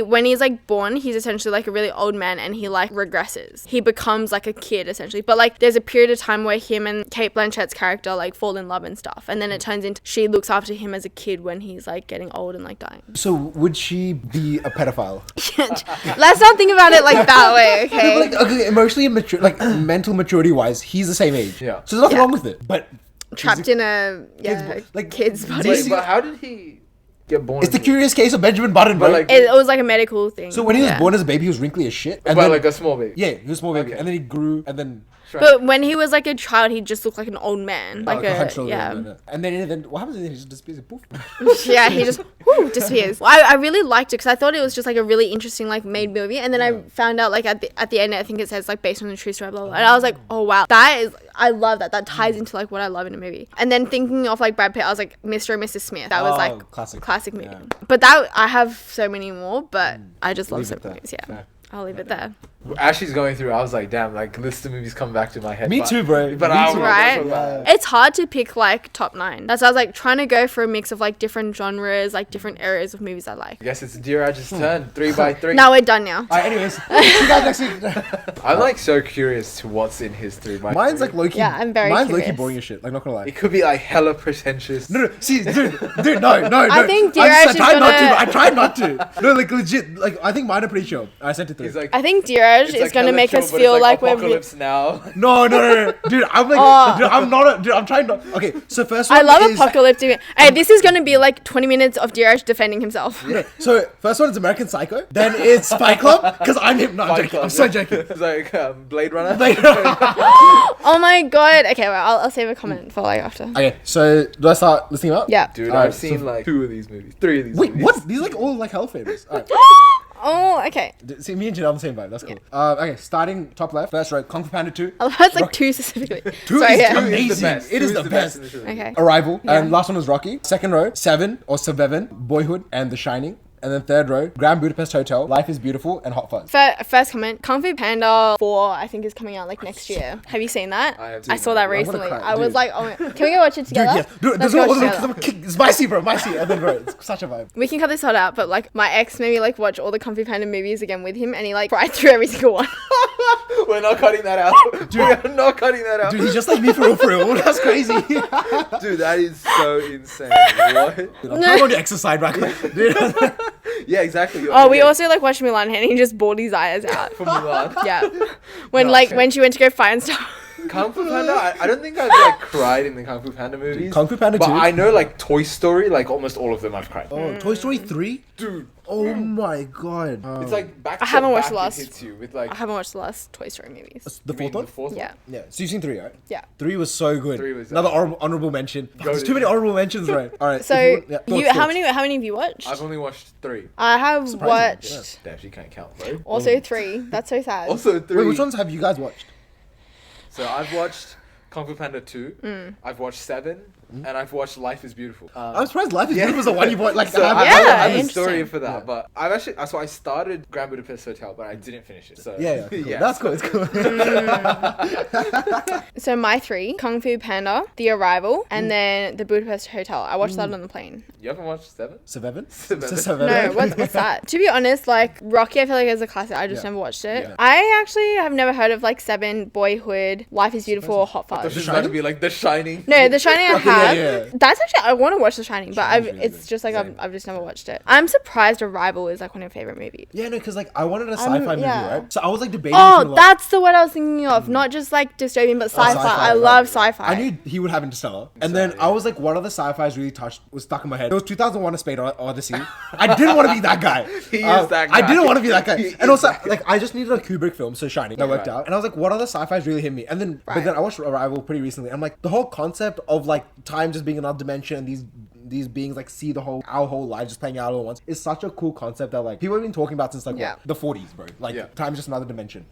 when he's like born, he's essentially like a really old man, and he like regresses. He becomes like a kid essentially. But like there's a period of time where him and Kate Blanchett's character like fall in love and stuff, and then it turns into she looks after him as a kid when he's like getting old and like dying. So would she be a pedophile? Let's not think about it like that way, okay? Like, okay, emotionally mature, like mental maturity wise, he's the same age. Yeah. So there's nothing Yeah. wrong with it. But Trapped in a kid's body. Wait, but how did he get born? it's the into- Curious Case of Benjamin Button, bro. But, like, It was like a medical thing. so when he was Yeah. born as a baby, he was wrinkly as shit. And but then, like a small baby. yeah, he was a small baby, Okay. and then he grew, and then But when he was like a child, he just looked like an old man, like a hunched a over, yeah, and then what happens? He just disappears. Poof. yeah. He just disappears. I really liked it because I thought it was just like a really interesting like made movie, and then I found out like at the end I think it says like based on a true story, blah, blah, blah. And I was like, oh wow, that is I love that. That ties into like what I love in a movie. And then thinking of like Brad Pitt, I was like Mr. and Mrs. Smith. That was Oh, like classic. movie. Yeah. But that I have so many more, but I just love Leave so it there. movies. Yeah, Fair. I'll leave it there. As she's going through, I was like, damn, like list of movies come back to my head. Me but- too, bro. But Me I too. will Right? talk about it. It's hard to pick like top 9. That's why I was like trying to go for a mix of like different genres, like different areas of movies I like. I guess it's Dheeraj's turn. 3 by 3. Now we're done now. Alright, anyways, see you guys next week. I'm like so curious to what's in his 3 by 3. Mine's like low-key. Yeah, I'm very Mine's low-key curious. boring as shit. Like, not gonna lie. It could be like hella pretentious. No, see, dude, no. I think I Dheeraj is tried not to. gonna- I tried not to. No, like legit. Like, I think mine are pretty chill. I sent it through. He's like, I think Dheeraj it's is like gonna hella make chill, us but feel it's like we're. apocalypse now. No, dude. I'm like, Oh. dude, I'm not. Dude, I'm trying not. Okay, so first one I love is, apocalyptic. Hey, this is gonna be like 20 minutes of Dheeraj defending himself. So first one is American Psycho. Then it's Fight Club because I'm him. No, I'm Fight joking. Club, I'm so yeah. joking. It's like Blade Runner. Like- Oh my god. Okay, well, I'll save a comment for like after. okay, so do I start listing them up? Yeah. Dude, Alright, I've seen like 2 of these movies. 3 of these Wait, movies. what? These are like all like hell famous. Alright. Oh, okay. See, me and Janelle on the same vibe. That's cool. Okay, starting top left. First row, Kung Fu Panda 2. I love how it's like Rock- 2 specifically. 2 Sorry, is yeah. Two amazing. is the best. It is Two the best. in the trilogy. Okay. Arrival. Yeah. And last one was Rocky. Second row, Seven or Seven, Boyhood and The Shining. And then third row, Grand Budapest Hotel, Life is Beautiful, and Hot Fuzz. First comment, Kung Fu Panda 4 I think is coming out like next year. Have you seen that? I have seen saw that. that I'm gonna recently. cry, I was dude. like, oh my, can we go watch it Dude, together? yes. Dude, Let's there's go all watch the together. kick. It's spicy, bro. Spicy. And then, bro, it's such a vibe. We can cut this all out, but like my ex made me like watch all the Kung Fu Panda movies again with him, and he like cried through every single one. We're not cutting that out. We're not cutting that out. Dude, he's just like me for real, for real. That's crazy. Dude, Dude, that is so insane. What? I'm trying on the exercise rack. Dude. Yeah, exactly. Oh, we also like watched Mulan, and he just bawled his eyes out. from Mulan. Yeah, when No, like okay. when she went to go find stuff. Kung Fu Panda. I don't think I've like cried in the Kung Fu Panda movies. Kung Fu Panda but 2? I know like Toy Story, like almost all of them I've cried. Oh, Toy Story 3? Dude, Oh my god. it's like back. I haven't watched back the last- It hits you with like I haven't watched the last Toy Story movies. The you mean fourth one? The fourth Yeah, Yeah. So you've seen 3, right? yeah. 3 was so good. 3 was, Another honorable mention. Fuck, there's Goated. too many honorable mentions, right? All right. So yeah, you, thoughts, how thoughts. many have you watched? I've only watched 3. I have Surprising, watched Damn, she can't count, bro. also 3. That's so sad. Also 3. Wait, which ones have you guys watched? So I've watched Kung Fu Panda 2. I've watched 7, and I've watched Life is Beautiful. I'm surprised Life is Beautiful was the one you bought. Like, So I I Yeah, have a story interesting. for that, but I've actually so I started Grand Budapest Hotel, but I didn't finish it. So yeah, cool. That's cool. It's cool. So my 3, Kung Fu Panda, The Arrival, and then The Budapest Hotel. I watched that on the plane. You haven't watched Seven? Seven? No, what's that? To be honest, like Rocky, I feel like is a classic. I just never watched it. Yeah. I actually have never heard of like Seven, Boyhood, Life is Beautiful, or Hot This Fuzz. is about to be like The Shining. No, The Shining I Okay, have. yeah. That's actually I want to watch The Shining, but Shining's really it's good. just like Same. I've just never watched it. I'm surprised Arrival is like one of your favorite movies. Yeah, no, because like I wanted a sci-fi movie, yeah. right? So I was like debating. between, Oh, like, that's the word I was thinking of. Not just like dystopian, but sci-fi. I right. love sci-fi. I knew he would have Interstellar. And then I was like, what other sci-fi's really was stuck in my head? It was 2001: A Space Odyssey. I didn't want to be that guy. He is that guy. I didn't want to be that guy. He And also, is that like, I just needed a Kubrick film, so Shining. That worked Right. out. And I was like, what other sci-fi's really hit me? And then, but Right. then I watched Arrival pretty recently. I'm like, the whole concept of like time just being another dimension and these beings like see our whole lives just playing out all at once is such a cool concept that like people have been talking about since like Yeah. what, the 40s, bro. Like Yeah. time's just another dimension.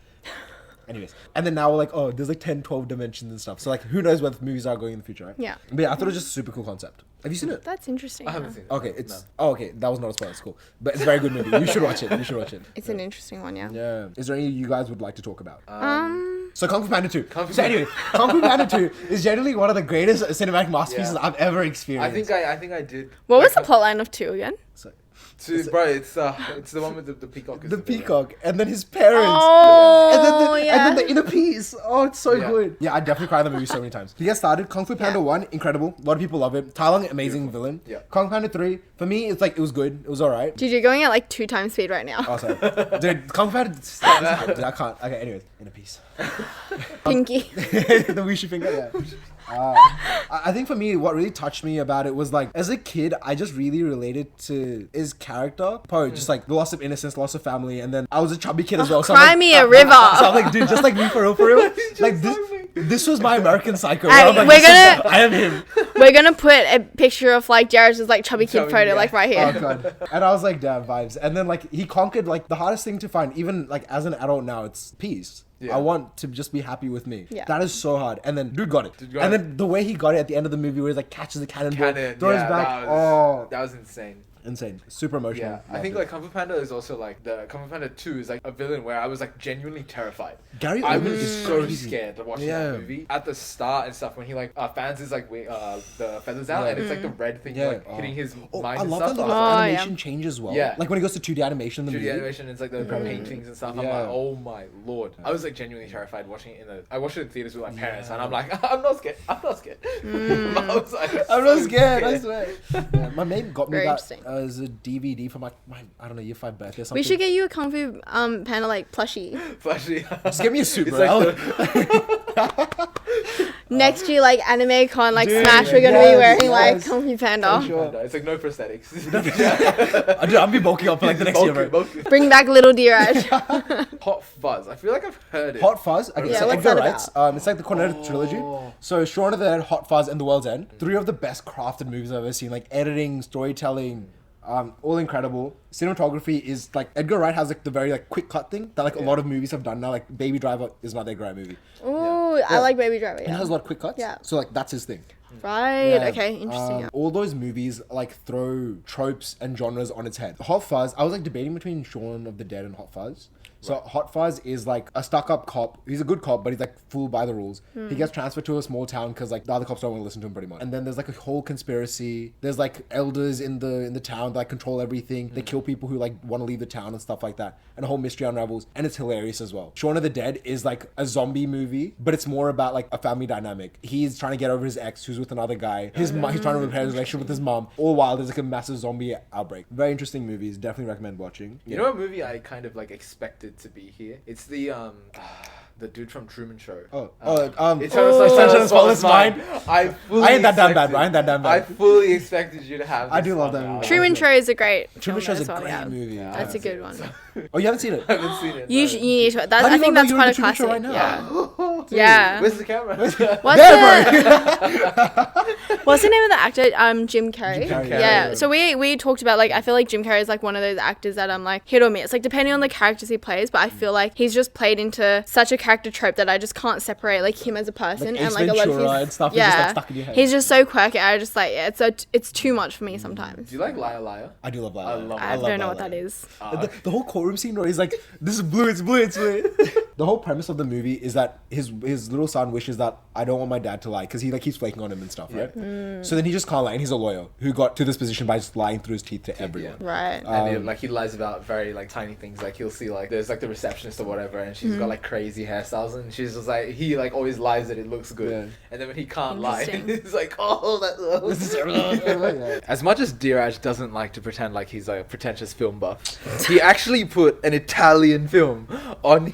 Anyways, and then now we're like, oh, there's like 10, 12 dimensions and stuff. So like, who knows where the movies are going in the future, right? Yeah. But yeah, I thought it was just a super cool concept. Have you seen it? That's interesting. I haven't yeah. seen it. Okay, okay. That was not a spoiler. It's cool, but it's a very good movie. You should watch it. You should watch it. It's an interesting one, yeah. Yeah. Is there any you guys would like to talk about? Um, So Kung Fu Panda 2. Kung Fu So Panda- anyway, Kung Fu Panda 2 is generally one of the greatest cinematic masterpieces Yeah. I've ever experienced. I think I did. what was the Like, plotline of 2 again? So, Bro, it's the one with the peacock. the peacock and then his parents. Oh, And then the inner peace. Oh, it's so Yeah. good. Yeah, I definitely cried in the movie so many times. To get started, Kung Fu Panda 1, incredible. A lot of people love it. Tai Lung, amazing villain. Yeah. Kung Fu Panda 3, for me, it's like, it was good. It was alright. Dude, you're going at like 2 times speed right now. Oh, sorry. Dude, Kung Fu Panda... Dude, I can't. Okay, anyways. Inner peace. Pinky. The Wishy finger, yeah. I think for me, what really touched me about it was like, as a kid, I just really related to his character. Probably just like the loss of innocence, loss of family, and then I was a chubby kid as well. So Cry I'm me a like, river. So I'm like, dude, just like me for real. Like this was my American Psycho. Hey, where I'm like, we're this is- gonna- I am him. We're gonna put a picture of like Jared's like chubby kid Chubby, photo yeah. like right here. Oh god. And I was like, damn, vibes. And then like he conquered like the hardest thing to find, even like as an adult now, it's peace. Yeah. I want to just be happy with me. Yeah. That is so hard. And then dude got it. Dude got and it. then the way he got it at the end of the movie where he like catches the cannonball, Cannon. throws Yeah, back. that was insane. Insane. Super emotional. Yeah, I Loved think it. like Kung Fu Panda is also like the Kung Fu Panda 2 is like a villain where I was like genuinely terrified. Gary I Oldman was is so crazy. scared watching Yeah. that movie at the start and stuff when he like fans his like the feathers out Yeah. and it's like the red thing Yeah. like hitting his Oh, mind I and love stuff. that the So I was like, animation changes as well. Yeah. Like when he goes to 2D animation in the 2D movie. animation, it's like the paintings and stuff. I'm Yeah. like, oh my lord! I was like genuinely terrified watching it I watched it in theaters with my parents, and I'm like, I'm not scared. I was like, I'm not so scared, I swear. Yeah, my mate got me Very that interesting. as a DVD for my I don't know, year 5 birthday or something. We should get you a Kung Fu Panda like plushie. Flashy. Just give me a suit, It's bro. like Next year, like Anime Con, like Dude, Smash, we're gonna be yes, wearing like yes. Kung Fu Panda. For sure. It's like no prosthetics. Dude, I'll be bulking up for like the next year, bro. Bulky. Bring back little Dheeraj. Hot Fuzz. I feel like I've heard it. Hot Fuzz. Okay, Yeah, so what's Edgar that Wright's. It's like the Cornetto trilogy. So Shaun of the Dead, Hot Fuzz, and The World's End. 3 of the best crafted movies I've ever seen. Like editing, storytelling, all incredible. Cinematography is like Edgar Wright has like the very like quick cut thing that like a lot of movies have done now. Like Baby Driver is not a great movie. Ooh, I like Baby Driver. He Yeah. has a lot of quick cuts. Yeah. So like that's his thing. Right. Yeah. Okay. Interesting. Yeah. All those movies like throw tropes and genres on its head. Hot Fuzz, I was like debating between Shaun of the Dead and Hot Fuzz. So Hot Fuzz is like a stuck-up cop. He's a good cop, but he's like fooled by the rules. He gets transferred to a small town because like the other cops don't want to listen to him pretty much. And then there's like a whole conspiracy. There's like elders in the town that like, control everything. They kill people who like want to leave the town and stuff like that. And a whole mystery unravels. And it's hilarious as well. Shaun of the Dead is like a zombie movie, but it's more about like a family dynamic. He's trying to get over his ex who's with another guy. He's trying to repair his relationship with his mom. All while there's like a massive zombie outbreak. Very interesting movies. Definitely recommend watching. You know what movie I kind of like expected to be here? It's the dude from Truman Show. Sunshine of Spotless Mind. I ain't that damn bad, bro. I ain't that damn bad. I fully expected you to have. I this do love one that now. movie. Truman Show is a great. Truman film Show's a as well, great yeah. movie. That's a good one. Oh, you haven't seen it? I haven't seen it. You no. you need to. That's, How do I you think not that's know quite you're a in the Truman classic. Show right now? Yeah. Yeah. Where's the camera? What's what's the name of the actor? Jim Carrey. Jim Carrey, Yeah. yeah. So we talked about like I feel like Jim Carrey is like one of those actors that I'm like hit or miss. Like depending on the characters he plays, but I feel like he's just played into such a character trope that I just can't separate like him as a person and Ace like a lot of Ventura his and stuff is just, like, stuck in your head. He's just so quirky. I just like it's too much for me sometimes. Do you like Liar Liar? I do love Liar. I love I love don't know Liar what that Liar. is. The whole courtroom scene where he's like, "This is blue, it's blue, it's blue." The whole premise of the movie is that his little son wishes that I don't want my dad to lie because he like keeps flaking on him and stuff, right? So then he just can't lie, and he's a lawyer who got to this position by just lying through his teeth to everyone. Right. And he lies about very like tiny things. Like he'll see like there's like the receptionist or whatever, and she's got like crazy hairstyles, and she's just like he like always lies that it looks good, and then when he can't lie, it's like As much as Dheeraj doesn't like to pretend like he's a pretentious film buff, he actually put an Italian film on here.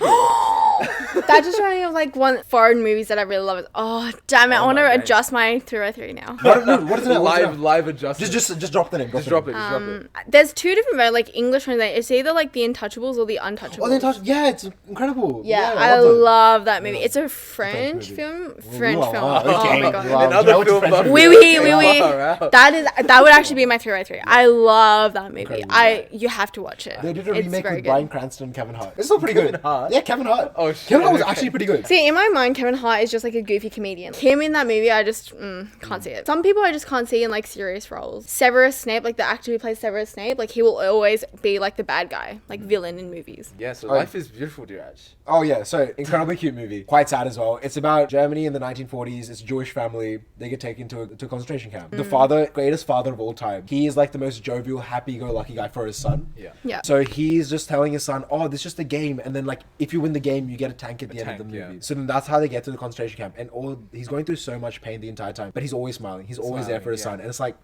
That just reminded me of like one foreign movies that I really love. Oh damn it! I want to my adjust my 303 now. What is it? Live adjustment. Just drop the name. Just drop it. Just drop it. There's two different like English ones. It's either like The Untouchables or The Untouchables. Oh, yeah, it's incredible. Yeah, I love that movie. It's a French film. French Wow, film. wow, Oh okay. my god. Wow. Another film buff. Oui, oui, oui, oui. Wow. That would actually be my 303. I love that movie. You have to watch it. They did a It's remake very with good. Bryan Cranston and Kevin Hart. It's still pretty good. Kevin Hart? Yeah, Kevin Hart. Oh, shit. Kevin Hart was Okay. actually pretty good. See, in my mind, Kevin Hart is just like a goofy comedian. Him in that movie, I just can't see it. Some people I just can't see in like serious roles. Severus Snape, like the actor who plays Severus Snape, like he will always be like the bad guy, like villain in movies. Yeah, so life is beautiful, Dheeraj. Oh yeah, so incredibly cute movie. Quite sad as well. It's about Germany in the 1940s. It's a Jewish family. They get taken to a concentration camp. The father, greatest father of all time. He is like the most jovial, happy-go-lucky guy for his son. Yeah. So he's just telling his son, "Oh, this is just a game," and then like if you win the game, you get a tank at the end of the movie. Yeah. So then that's how they get to the concentration camp, and he's going through so much pain the entire time, but he's always smiling. He's always there for his son, and it's like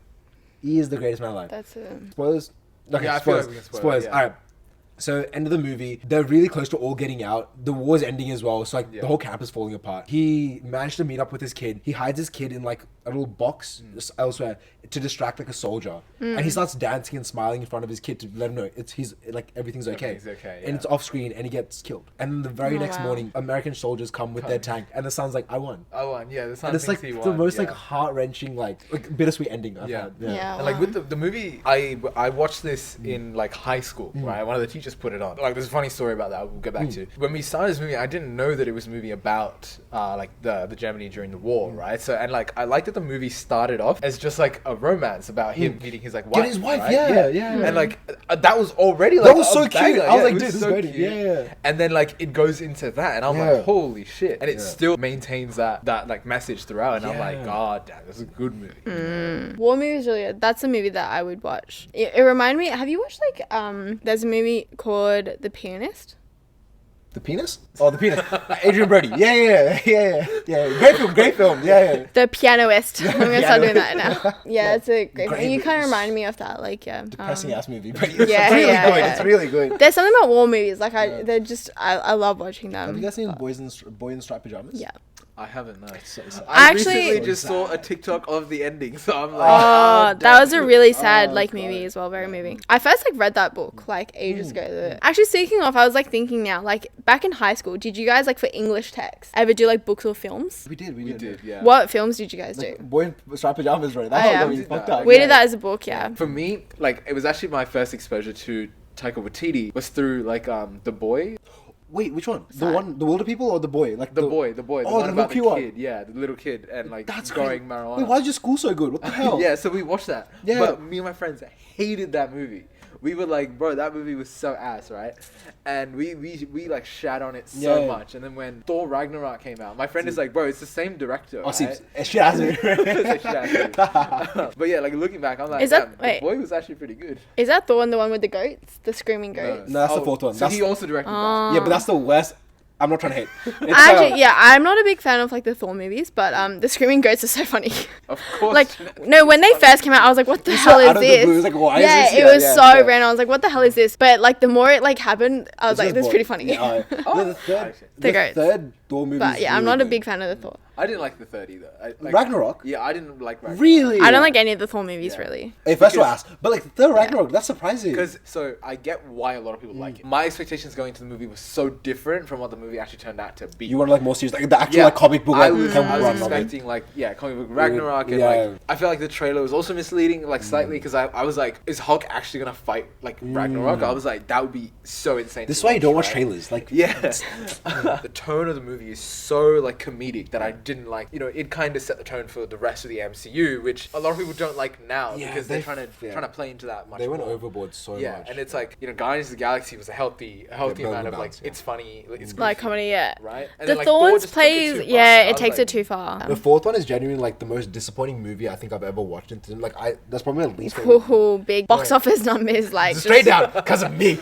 he is the greatest man alive. That's it. Spoilers. Okay, Yeah, I feel spoilers. like we can spoil it, Spoilers. yeah. All right. So end of the movie, they're really close to all getting out. The war's ending as well, so like the whole camp is falling apart. He managed to meet up with his kid. He hides his kid in like a little box just elsewhere to distract like a soldier, and he starts dancing and smiling in front of his kid to let him know he's like everything's okay. Everything's okay, And yeah. it's off screen, and he gets killed. And then the very next wow. morning, American soldiers come with their tank, and the son's like, "I won." I won. Yeah, the son And it's like thinks he the won, most yeah. like heart wrenching, like bittersweet ending. I've Yeah. had. Yeah. And like with the movie, I watched this in like high school, right? One of the teachers put it on. Like there's a funny story about that we'll get back to. When we started this movie, I didn't know that it was a movie about like the Germany during the war, right? So and like I liked that the movie started off as just like a romance about him meeting his like wife. Getting his wife, right? yeah. And like that was already like That was a so cute. banger. I was like, it dude, this is so great. cute. Yeah. And then like it goes into that, and I'm Yeah. like, holy shit! And it still maintains that like message throughout, and I'm like, Yeah. God damn, this is a good movie. War movie is really good. That's a movie that I would watch. It reminded me. Have you watched like there's a movie called The Pianist? The penis? Oh, the penis. Adrian Brody. Yeah. Great film. Yeah. The Pianist. I'm gonna start doing that Pianist. now. Yeah, it's a great. Great You kind of movies. remind me of that. Like Depressing ass movie, but it's Yeah, really yeah, good. yeah. It's really good. There's something about war movies. Like I love watching them. Have you guys seen Boy in Striped Pajamas? Yeah. I haven't, no. So sad. I Actually- recently just saw a TikTok of the ending, so I'm like, Oh, that was a really sad Oh, like God. movie as well. Very moving. I first like read that book like ages ago. Actually, speaking of, I was like thinking now, like back in high school, did you guys like for English text ever do like books or films? We did. we did, yeah. What films did you guys do? Boy in Striped Pajamas, right? That's Oh, how yeah. we We did fucked that. up. We yeah. did that as a book, yeah. For me, like it was actually my first exposure to Taika Waititi was through like The Boy. Wait, which one? The Sad. one, the Wilder People or the boy? Like The boy, the Oh, one the about the little kid, yeah, the little kid and like That's growing crazy. marijuana. Wait, why is your school so good? What the hell? Yeah, so we watched that. Yeah. But me and my friends hated that movie. We were like, bro, that movie was so ass, right? And we like shat on it so Yeah. much. And then when Thor Ragnarok came out, my friend is like, bro, it's the same director. Oh, see, right? shit ass movie. It's like, shit ass movie. But yeah, like looking back, I'm like, Is that- damn, wait. The Boy was actually pretty good. Is that the one with the goats, the screaming goats? No, that's the fourth one. So That's- he also directed that. Yeah, but that's the worst. I'm not trying to hate. It's, Actually, yeah, I'm not a big fan of like the Thor movies, but the screaming goats are so funny. Of course. Like no, when they first came out, I was like, "What the hell out is of the this?" blue, it's like, why is yeah, this it here? was Yeah, so yeah. random. I was like, "What the hell is this?" But like the more it like happened, I was like, "This is pretty funny." Yeah, the third, The the goats. third Thor movie. But yeah, I'm not a big fan of the Thor. I didn't like the third either. Ragnarok? Yeah, I didn't like Ragnarok. Really? I don't like any of the Thor movies really. Hey, first of all, ask. But like the Ragnarok, that's surprising. Because so I get why a lot of people like it. My expectations going into the movie was so different from what the movie actually turned out to be. You want like more serious, like the actual like comic book. I Like, was comic run, expecting like comic book Ragnarok and Yeah. like I feel like the trailer was also misleading like slightly because I was like, is Hulk actually gonna fight like Ragnarok? I was like, that would be so insane. This is to why you don't watch right? trailers. Like Yeah. The tone of the movie is so like comedic that I didn't like. You know, it kind of set the tone for the rest of the MCU, which a lot of people don't like now Yeah, because they're they- trying to play into that much. they went more. overboard so much. Yeah, and it's like, you know, Guardians of the Galaxy was a healthy building amount of like balance, yeah. it's funny, it's Like goofy, comedy, yeah. right? And The then, like, Thor Thorns just took it too plays, much. yeah, I it was takes like, it too far. The fourth one is genuinely like the most disappointing movie I think I've ever watched. Like that's probably my least favorite. Ooh, big box office numbers, like Straight down, because of me.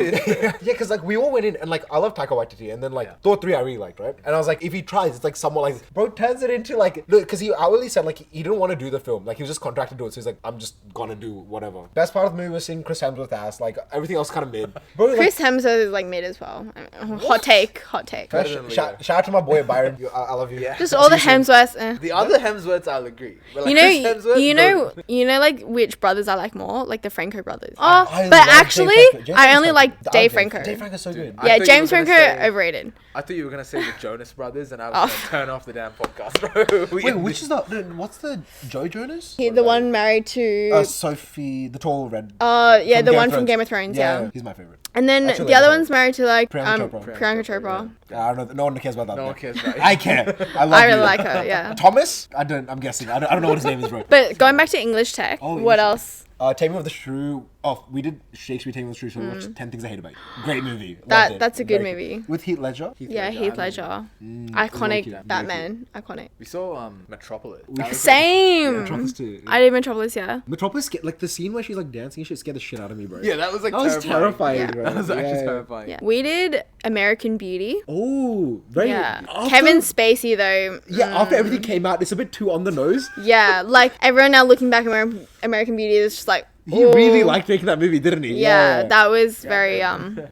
Yeah, because like we all went in and like I love Taika Waititi, and then like Thor 3 I really liked, right? And I was like, if he tries, it's like somewhat like bro turns it into like because he outwardly said like he didn't want to do the film, like he was just contracted to do it, so he's like, I'm just gonna do whatever. Best part of the movie was seeing Chris Hemsworth ass, like everything else kind of mid. Bro, like, Chris Hemsworth is like mid as well. Hot take. Better than Leo. shout out to my boy Byron. I love you. Yeah. Just all the Hemsworths. The other Hemsworths, I'll agree. But, like, You Chris know, Hemsworth, you know, like which brothers I like more, like the Franco brothers. I But love actually, Dave Franco. James I only Franco. like I Dave love Franco. Dave Franco's so good. I Yeah, thought you James were gonna Franco say- overrated. I thought you were gonna say the Jonas Brothers, and I was gonna turn off the damn podcast, bro. Wait, which is the what's the Joe Jonas? The one married to. Sophie, the tall red. Yeah, from the Game one of from Thrones. Game of Thrones. Yeah. He's my favorite. And then Actually, the other that's one's married to like Priyanka Chopra. Priyanka Chopra. I don't know. No one cares about that. No bro. one cares about it. I care. I love I really you. like her. Yeah. Thomas? I'm guessing. I don't know what his name is, bro. But going back to English tech, Oh, what English else? Taming of the Shrew. Oh, we did Shakespeare Taming of the Shrew, so we watched 10 Things I Hate About You. Great movie. Loved it. That's a good Very movie. With Heath Ledger. Yeah, Heath Ledger. very Iconic cute. Batman. Iconic. We saw Metropolis. Same. Metropolis too. I did Metropolis, yeah. Metropolis, like the scene where she's like dancing and shit scared the shit out of me, bro. Yeah, that was like That was terrifying, Yeah. bro. That was actually Yeah. terrifying. Yeah. We did American Beauty. Oh, very. Yeah. After- Kevin Spacey though. Yeah, after everything came out, it's a bit too on the nose. Yeah, like everyone now looking back at American Beauty is just like He really ooh. liked making that movie, didn't he? Yeah, that was very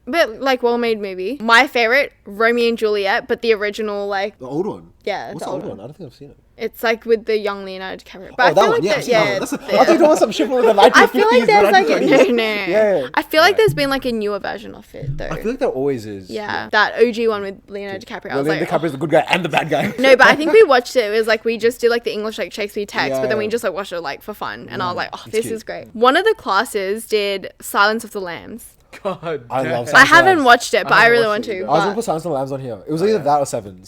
but like well-made movie. My favorite, Romeo and Juliet, but the original like The old one. yeah, What's the old one. I don't think I've seen it. It's like with the young Leonardo DiCaprio. But Oh, I that feel one. like Yeah, that, I've seen that one. That's yeah. I think there was some shit from the 1950s. I feel like there's like 1920s. no. Yeah. I feel like there's been like a newer version of it though. I feel like there always is. yeah, that OG one with Leonardo DiCaprio. I was Leonardo like, DiCaprio's the good guy and the bad guy. no, but I think we watched it. It was like we just did like the English like Shakespeare text, but then we Yeah. just like watched it like for fun, and I was like, oh, it's this cute. is great. One of the classes did Silence of the Lambs. God, I damn. love I Silence of the haven't Lambs. watched it, but I haven't really watched want it to. either. I was gonna but put Silence of the Lambs on here. It was either that or Seven.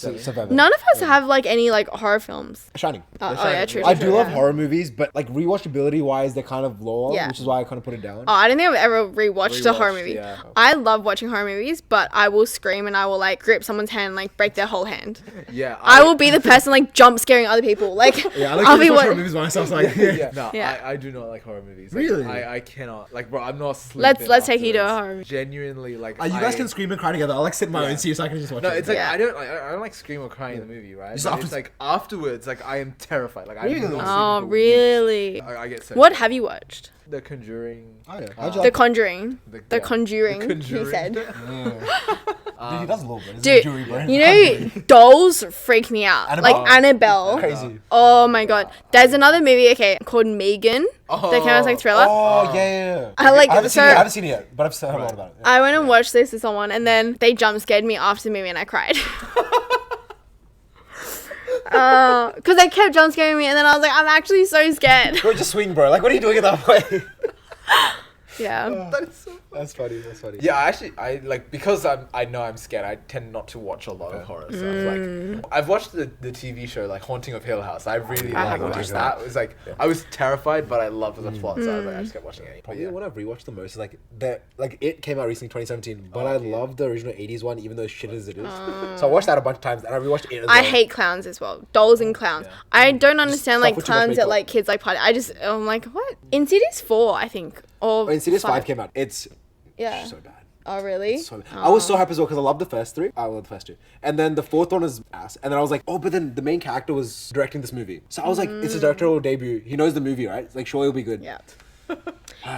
none of us have like any like horror films. Shining. Oh, yeah, Shining. true. I true, do love yeah. horror movies, but like rewatchability wise, they're kind of low, Yeah. which is why I kind of put it down. Oh, I don't think I've ever rewatched a horror Rewatched, movie. yeah. I love watching horror movies, but I will scream and I will like grip someone's hand and like break their whole hand. Yeah, I will be the person like jump scaring other people. Like Yeah, I like I'll to be watch what. horror movies by myself. Like, yeah. No, Yeah. I do not like horror movies. Like, Really? I cannot. Like, bro, I'm not sleeping. Let's take you to a afterwards. horror movie. Genuinely, like, you guys can scream and cry together. I'll like sit in my Yeah. own seat so I can just watch No, it. it's like Yeah. I don't like scream or cry in the movie, right? Just But after- it's like afterwards, like I am terrified. Like I do Really? not sleep Oh, for weeks. really? I get so. What have you watched? The Conjuring. Oh, yeah. How'd you The like Conjuring. The yeah. Conjuring. The Conjuring. He said. Dude, he does a little bit. It's a Dude, jury, bro. you know, dolls freak me out. Annabelle? Like Annabelle. Crazy. Oh my god. There's another movie, okay, called Megan. That came out as like thriller. Oh, yeah. I like I haven't so seen it. I haven't seen it yet, but I've heard a lot about it. Yeah. I went and watched this with someone, and then they jump scared me after the movie, and I cried. Because they kept jump scaring me, and then I was like, I'm actually so scared. Bro, just swing, bro. Like, what are you doing at that way? Yeah. That is so. That's funny. That's funny. Yeah, I like because I know I'm scared. I tend not to watch a lot of horror stuff. Like I've watched the TV show like Haunting of Hill House. I really like haven't watched watched that. that. It was like I was terrified, but I loved the plot, so I was like I just kept watching it. But Probably yeah. the one I've rewatched the most is like it came out recently 2017, but I love the original 80s one, even though shit as it is. So I watched that a bunch of times, and I rewatched it as I well. hate clowns as well. Dolls and clowns. I don't understand stuff like with too much clowns that makeup. like kids like party. I'm like, what? Insidious 4, I think. Or When Insidious 5 came out, it's Yeah. so bad. Oh, really? So bad. I was so happy as well because I loved the first three. I loved the first two. And then the fourth one was ass. And then I was like, oh, but then the main character was directing this movie. So I was like, it's a directorial debut. He knows the movie, right? Like, sure, it'll be good. Yeah.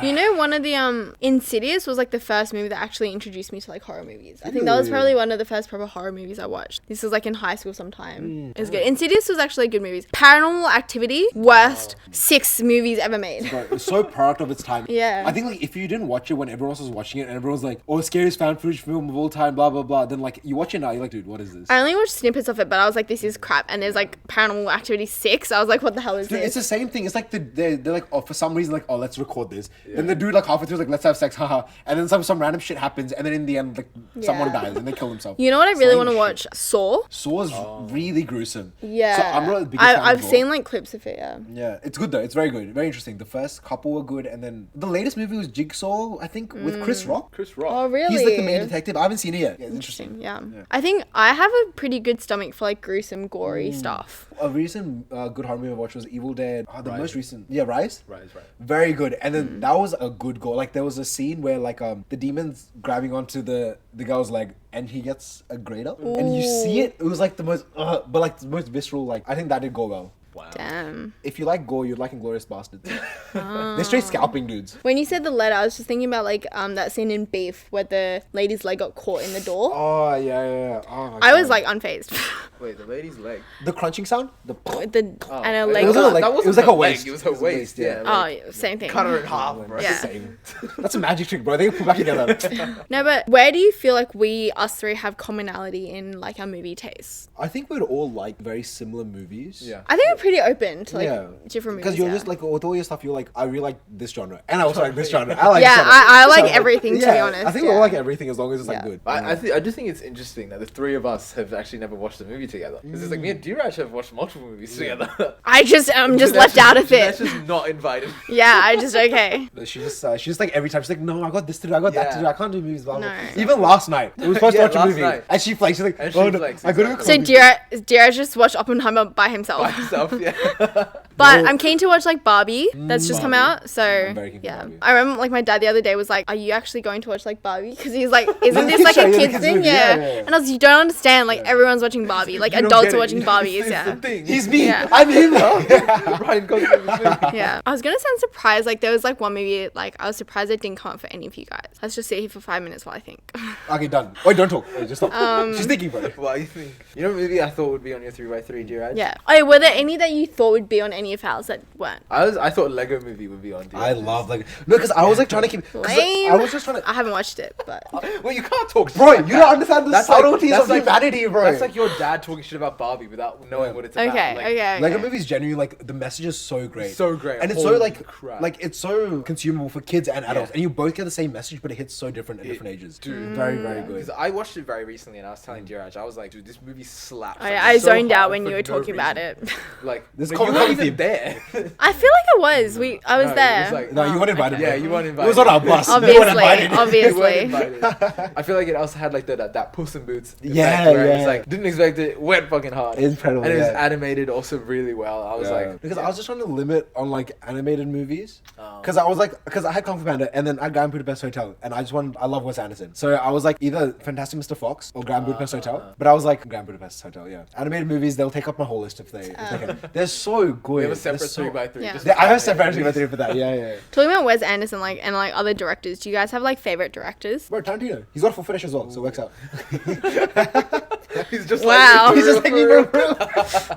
You know, one of the Insidious was like the first movie that actually introduced me to like horror movies. I think that was probably one of the first proper horror movies I watched. This was like in high school sometime. It was good. Insidious was actually good movies. Paranormal Activity, worst 6 movies ever made. Bro, it's so product of its time. Yeah. I think like if you didn't watch it when everyone else was watching it and everyone's like, oh, scariest fan footage film of all time, blah blah blah, then like you watch it now, you're like, dude, what is this? I only watched snippets of it, but I was like, this is crap. And there's like Paranormal Activity 6. I was like, what the hell is Dude, this? it's the same thing. It's like they're like, oh, for some reason, like, oh, let's record this. Then the dude like halfway through is like, let's have sex, haha. And then some random shit happens, and then in the end, like someone dies and they kill themselves. You know what I really Same want to shit. watch? Saw. Saw's really gruesome. Yeah. So I'm not the biggest fan I've of Saw. seen like clips of it, yeah. Yeah, it's good though. It's very good, very interesting. The first couple were good, and then the latest movie was Jigsaw, I think, with Chris Rock. Chris Rock. Oh, really? He's like the main detective. I haven't seen it yet. Yeah, it's interesting. Yeah. I think I have a pretty good stomach for like gruesome, gory stuff. A recent good horror movie I watched was Evil Dead. The Rise. most recent. Yeah, Rise? Right. Very good. And then that was a good goal. Like there was a scene where like the demon's grabbing onto the girl's leg and he gets a grater. And you see it. It was like the most but like the most visceral, like I think that did go well. Wow. Damn. If you like gore, you'd like Inglourious Bastards. They're straight scalping dudes. When you said the letter, I was just thinking about like that scene in Beef where the lady's leg got caught in the door. Oh yeah. Oh my I was God. like unfazed. Wait, the lady's leg. The crunching sound? And her leg It wasn't got... a leg. That It wasn't was like her a leg, waist. it was her waist, yeah. Oh, yeah, same thing. Cut her in half, bro. Yeah. Same. That's a magic trick, bro. They can put back together. No, but where do you feel like us three have commonality in like our movie tastes? I think we'd all like very similar movies. Yeah. I think we're pretty open to like different movies. Because you're yeah. just like with all your stuff, you're like, I really like this genre, and I also like this genre. I like Yeah, this genre. I like So, everything, to be honest, I think we yeah. all like everything as long as it's like Yeah. good. I do think it's interesting that the three of us have actually never watched a movie together. Because it's like me and Dheeraj have watched multiple movies together. I'm just Jeanette's left out of Jeanette's it. just not invited. Yeah, I just okay. She's just like every time she's like, no, I got this to do, I got that to do, I can't do movies. Blah, blah. No. Even last night, we were supposed to watch a last movie, night. and she flakes. She's like, And she oh no, flakes, I gotta go. So coffee. Dheeraj just watched Oppenheimer by himself. By himself, yeah. But I'm keen to watch like Barbie. That's just come Barbie. out. So I'm very keen for yeah, Barbie. I remember like my dad the other day was like, "Are you actually going to watch like Barbie?" Because he's like, "Isn't this kids like show, a yeah, the kids kids thing?" movie, Yeah. yeah. And I was, you don't understand. Like everyone's watching Barbie. Like You don't adults get are it. watching Barbies. It's Yeah. the thing. He's me. Yeah. I'm him. Ryan Gosling's movie. Yeah. I was gonna sound surprised. Like there was like one movie. Like I was surprised it didn't come up for any of you guys. Let's just sit here for 5 minutes while I think. Okay, done. Wait, don't talk. Wait, just stop. She's thinking, bro. What do you think? You know, a movie I thought would be on your 3x3, Dheeraj? Yeah. Oh, were there any that you thought would be on any of ours that weren't? I thought Lego Movie would be on. I Dheeraj's. love like no, because I was like trying to keep. 'cause Lame. I was just trying to. I haven't watched it, but Well, you can't talk shit Bro, like you that. don't understand the That's like- subtleties that's of like- humanity, bro. That's like your dad talking shit about Barbie without knowing what it's about. okay, Like, okay. Lego Movie's genuinely like the message is so great. So great. And it's so Holy like crap. like it's so consumable for kids and adults. Yeah. And you both get the same message, but it hits so different at different ages. dude. Very, very Because good. I watched it very recently and I was telling Dheeraj, I was like, dude, this movie slaps. Oh, like, yeah, I so zoned out hard when for you were no talking about reason. it. Like, This but you comic weren't book even theme. there. I feel like I was. I was No, it there. was like- No, you weren't invited. Yeah, bro. you weren't It invited. was on our bus. Obviously, You weren't invited. You weren't obviously. invited. I feel like it also had like that Puss in Boots. effect Yeah, where It's yeah. like didn't expect it. Went fucking hard. Incredible, And it was yeah. animated also really well. I was like, because I was just trying to limit on like animated movies. Oh. Because I had Kung Fu Panda and then I had Grand Budapest Hotel and I love Wes Anderson. So I was like either Fantastic Mr. Fox or Grand Budapest Hotel. But I was like Grand Budapest Hotel, yeah. Animated movies, they'll take up my whole list if they can. They're so good. we have a They're separate so- 3x3. Yeah. just Yeah, I for have separate animated thing for that. Yeah. Talking about Wes Anderson, like and like other directors, do you guys have like favorite directors? Bro, Tarantino. He's got a full finish as well, so it works out. He's just Wow. like, He's just like me, bro.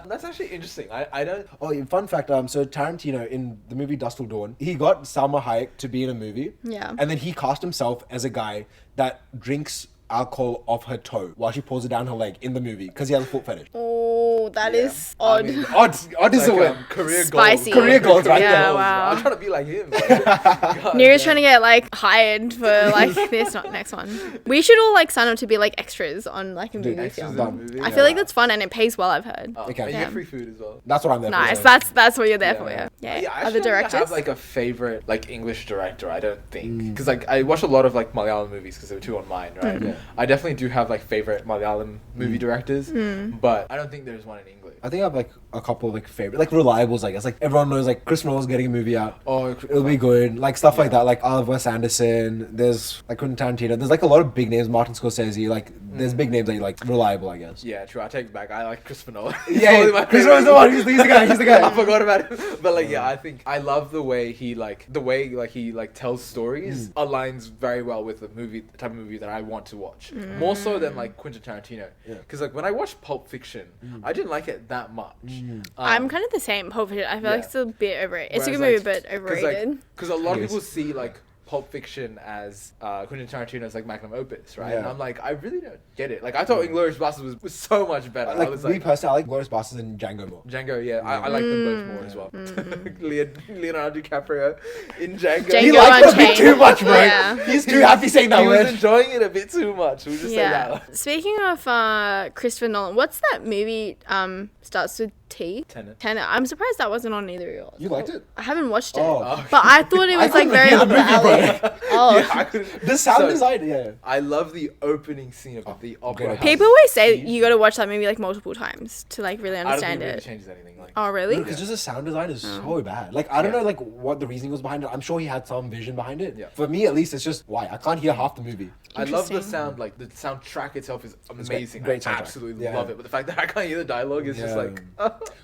That's actually interesting. I don't. Oh, yeah, fun fact. So Tarantino in the movie Dust Till Dawn, he got Salma Hayek to be in a movie. Yeah. And then he cast himself as a guy that drinks alcohol off her toe while she pulls it down her leg in the movie because he has a foot fetish. Oh, that is I odd. mean, Odd is the like, word. career Spicy. goals. Career goals, right Yeah, there. wow. I'm trying to be like him. God, Nero's damn. trying to get like hired for like this next one. We should all like sign up to be like extras on like a movie Extras film. in Done. the movie. I feel like that's fun and it pays well. I've heard. Oh, Okay. and you Yeah. get free food as well. That's what I'm there Nice. for. That's what you're there for. Yeah. I Other actually don't directors. have like a favorite like English director. I don't think because like I watch a lot of like Malayalam movies because there were two on mine, right? Yeah. I definitely do have like favorite Malayalam movie directors, but I don't think there's one in English. I think I have like a couple of like favorite, like reliables, I guess. Like everyone knows like Chris Nolan's getting a movie out. Oh, It'll be good. Like stuff like that. Like Wes Anderson. There's like Quentin Tarantino. There's like a lot of big names. Martin Scorsese. Like there's big names that you like reliable, I guess. Yeah, true. I take it back. I like Christopher Nolan. Chris Nolan's the one. He's the guy. He's the guy. I forgot about him. But like, yeah, I think I love the way he tells stories aligns very well with the type of movie that I want to watch. More so than like Quentin Tarantino. Because like when I watched Pulp Fiction, I didn't like it that much. I'm kind of the same. Pulp Fiction. I feel like it's a bit overrated. It's a good Whereas, movie, but overrated. Because a lot of people see like Pulp Fiction as Quentin Tarantino's like magnum opus, right? And I'm like, I really don't get it. Like I thought Inglourious Basterds was so much better. Like I was me like, personally, I like Inglourious Basterds and Django more. Django, yeah, I like them both more as well. Leonardo DiCaprio in Django. Django He liked it a bit Unchained. too much, bro. Yeah. He's too happy saying that He was word. enjoying it a bit too much. We'll just say that. Speaking of Christopher Nolan, what's that movie starts with T? Tenet. I'm surprised that wasn't on either of yours. You liked it? I haven't watched it. Oh. But I thought it was like couldn't very hear the movie, up bro. your alley. Oh. The sound design, I love the opening scene of the opera house. People always say you got to watch that movie like multiple times to like really I don't understand think it it. changes anything. Like, Oh, really? Because just the sound design is so bad. Like I don't know like what the reasoning was behind it. I'm sure he had some vision behind it. Yeah. For me at least, it's just why I can't hear half the movie. I love the Interesting. sound. Like the soundtrack itself is amazing. great I soundtrack. absolutely Yeah. love it. But the fact that I can't hear the dialogue is just like,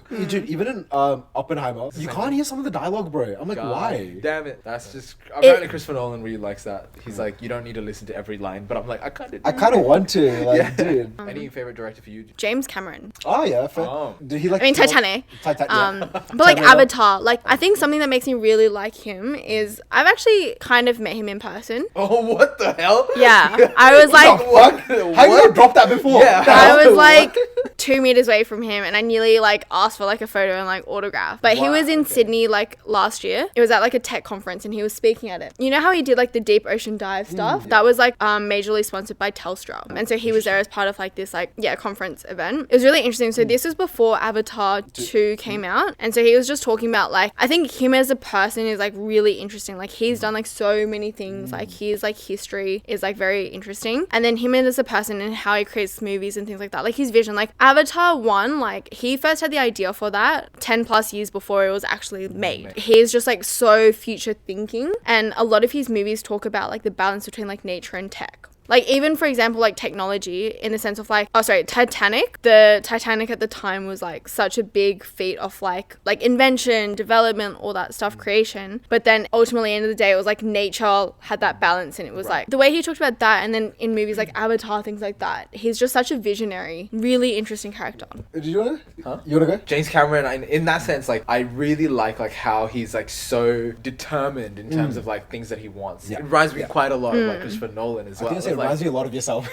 Dude, even in Oppenheimer, you can't hear some of the dialogue, bro. I'm like, God why? damn it. That's just apparently Christopher Nolan really likes that. He's like, you don't need to listen to every line. But I'm like, I kind of. I kind of want to, like, dude. Any favorite director for you? James Cameron. Oh yeah, fair. Oh. Did he like? I mean, Titanic. Titanic. But like Terminator. Avatar, like I think something that makes me really like him is I've actually kind of met him in person. Oh, what the hell? Yeah, I was like, What? How you not dropped that before? Yeah. I was like 2 meters away from him, and I nearly like asked for like a photo and like autograph. But he Wow, was in okay. Sydney like last year. It was at like a tech conference, and he was speaking at it. You know how he did like the deep ocean dive stuff? That was like majorly sponsored by Telstra, and so he was there as part of like this like conference event. It was really interesting. So this was before Avatar 2 came out, and so he was just talking about like I think him as a person is like really interesting. Like he's done like so many things. Like his like history is like very interesting, and then him as a person and how he creates movies and things like that. Like his vision, like Avatar 1, like he first had the idea for that 10 plus years before it was actually made. He's just like so future thinking, and a lot of his movies talk about like the balance between like nature and tech. Like even for example like technology in the sense of like Titanic. The Titanic at the time was like such a big feat of like invention, development, all that stuff, creation. But then ultimately end of the day it was like nature had that balance, and it was like the way he talked about that, and then in movies like Avatar, things like that. He's just such a visionary, really interesting character. Did you wanna? Huh? You wanna go? James Cameron, in that sense, like I really like how he's like so determined in terms of like things that he wants. Yeah. It reminds me quite a lot of like Christopher Nolan as I well. think it Of, like, reminds me a lot of yourself.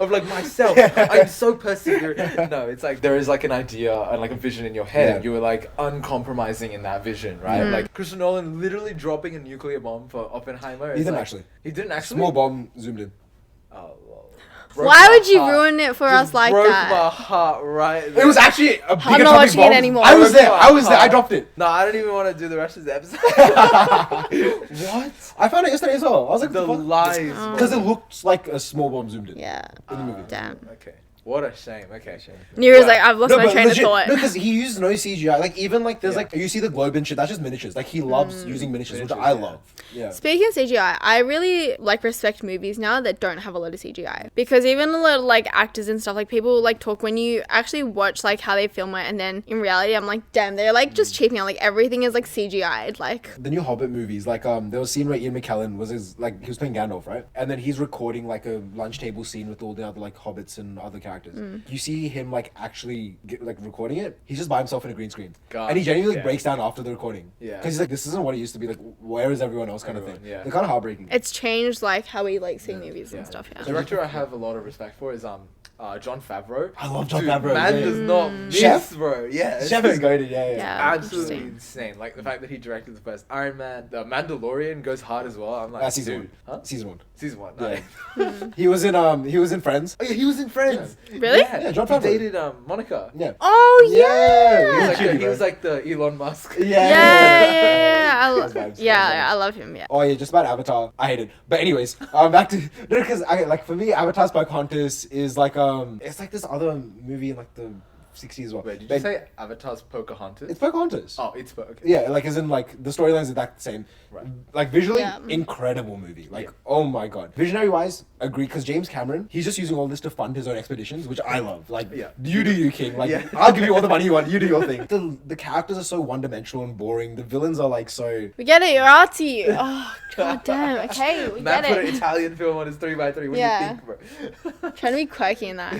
of like myself. I'm so perseverant. No, it's like there is like an idea and like a vision in your head, and you were like uncompromising in that vision, right? Like Christopher Nolan literally dropping a nuclear bomb for Oppenheimer. He is, didn't like- actually. He didn't actually. Small bomb zoomed in. Oh, well. Why would you ruin it for us like broke that? my heart right there. It was actually a bigger not atomic watching it bomb. anymore. I was there. Broke my I heart. dropped it. No, I don't even want to do the rest of the episode. What? I found it yesterday as well. I was like, The what the fuck? lies. Because it looks like a small bomb zoomed in. Yeah. In the movie. Damn. Okay. What a shame. Okay. Niru's Wow. like, I've lost my train of thought. No, because he used no CGI. Like even like there's like you see the globe and shit. That's just miniatures. Like he loves using miniatures, which I love. Yeah. Speaking of CGI, I really like respect movies now that don't have a lot of CGI, because even a lot of like actors and stuff, like people like talk when you actually watch like how they film it, and then in reality I'm like, damn, they're like just cheaping out. Like everything is like CGI'd. Like The new Hobbit movies, like there was a scene where Ian McKellen was he was playing Gandalf, right? And then he's recording like a lunch table scene with all the other like hobbits and other characters. You see him like actually recording it. He's just by himself in a green screen, God, and he genuinely yeah. breaks down after the recording. Yeah. Because he's like, this isn't what it used to be. Like, where is everyone else? Kind of Everyone, thing. yeah. They're kind of heartbreaking. it's changed like how we like see movies and stuff. The Yeah. director I have a lot of respect for is John Favreau. I love John Dude, Favreau. Man yeah. does not miss, Chef? bro. Yeah. it's Chef just is goated. Yeah. Yeah. absolutely Interesting. insane. Like the fact that he directed the first Iron Man, the Mandalorian goes hard as well. I'm like, Season dude, one. huh? Season one. Season one. Yeah. Nice. He was in Friends. Oh yeah, he was in Friends. Really? Yeah, John he Favreau. dated Monica. Yeah. Oh Yeah. yeah. He was like the Elon Musk. Yeah. Those vibes, I love him. Yeah. Oh yeah, just about Avatar. I hate it. But anyways, back to because I like for me, Avatar: Pocahontas is like it's like this other movie in like the 60s as well. Wait, did you say Avatar's Pocahontas? It's Pocahontas. Oh, it's okay. Yeah, like as in like the storylines are that same. Right. Like visually, Yeah. incredible movie. Like oh my god, visionary wise, agree. Because James Cameron, he's just using all this to fund his own expeditions, which I love. Like you do you, King. Like I'll give you all the money you want. You do your thing. The characters are so one dimensional and boring. The villains are like so. We get it. You're arty. Oh god damn. Okay, we Matt get put an it. Italian film on his 3x3. What do you think, bro? Trying to be quirky in that.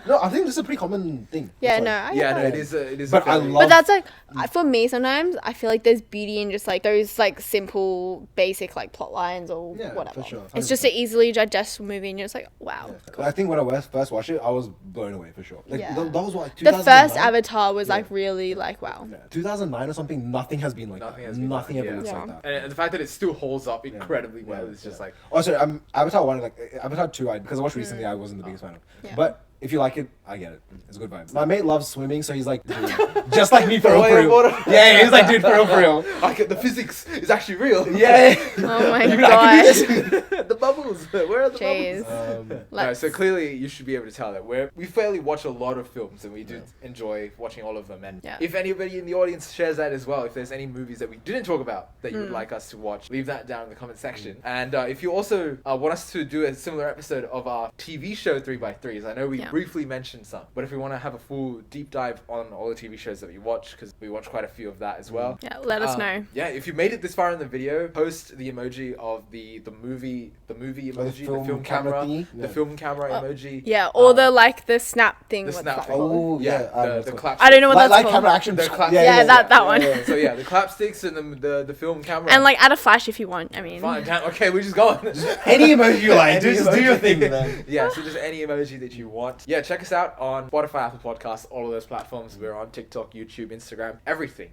No, I think this is a pretty common thing. Yeah. That's No. why. I Yeah, no, get it that. is. But a I fairly- love- But that's like for me sometimes I feel like there's beauty in just like those like simple basic like plot lines or Yeah, whatever. for sure, It's just an easily digestible movie and you're just like wow. I think when I first watched it, I was blown away for sure. Like Yeah. that was what The first 2009? Avatar was like really like wow. Yeah, 2009 or something. Nothing has been like Nothing that. has been Nothing like ever that, looks yeah. like that. And the fact that it still holds up incredibly well is just like. Oh, sorry. Avatar 1, like Avatar 2, because I watched recently, I wasn't the biggest fan of. Yeah. But if you like it, I get it. It's a good vibe. My mate loves swimming, so he's like, dude, just like me for real, for real. Water. Yeah, he's like, dude, for real, for real. The physics is actually real. Yeah. Oh my You mean I can do god. this? The bubbles. Where are the Jeez. bubbles? No, Let's- so clearly you should be able to tell that we fairly watch a lot of films and we do enjoy watching all of them. And Yeah. if anybody in the audience shares that as well, if there's any movies that we didn't talk about that you would like us to watch, leave that down in the comment section. And if you also want us to do a similar episode of our TV show 3x3s, I know we briefly mentioned some, but if we want to have a full deep dive on all the TV shows that we watch, because we watch quite a few of that as well. Yeah, let us know. Yeah, if you made it this far in the video, post the emoji of the movie emoji, the film camera, thingy? the film camera emoji. Yeah, or the like the snap thing. the what's snap that thing. called? Oh, yeah. the clap. I don't know what Like that's called. camera action. The clap- Yeah, that one. So yeah, the clap sticks and the film camera. And like add a flash if you want. I mean, Fine, okay, we're just going. Any emoji you like, Any just do your emoji. thing, man. Yeah, so just any emoji that you want. Yeah, check us out on Spotify, Apple Podcasts, all of those platforms. We're on TikTok, YouTube, Instagram, everything,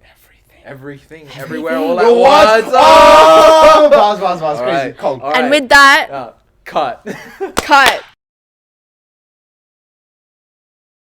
everywhere, all at What? once. Oh! Bars, All crazy. right. Cold. All and right. with that, Cut. cut.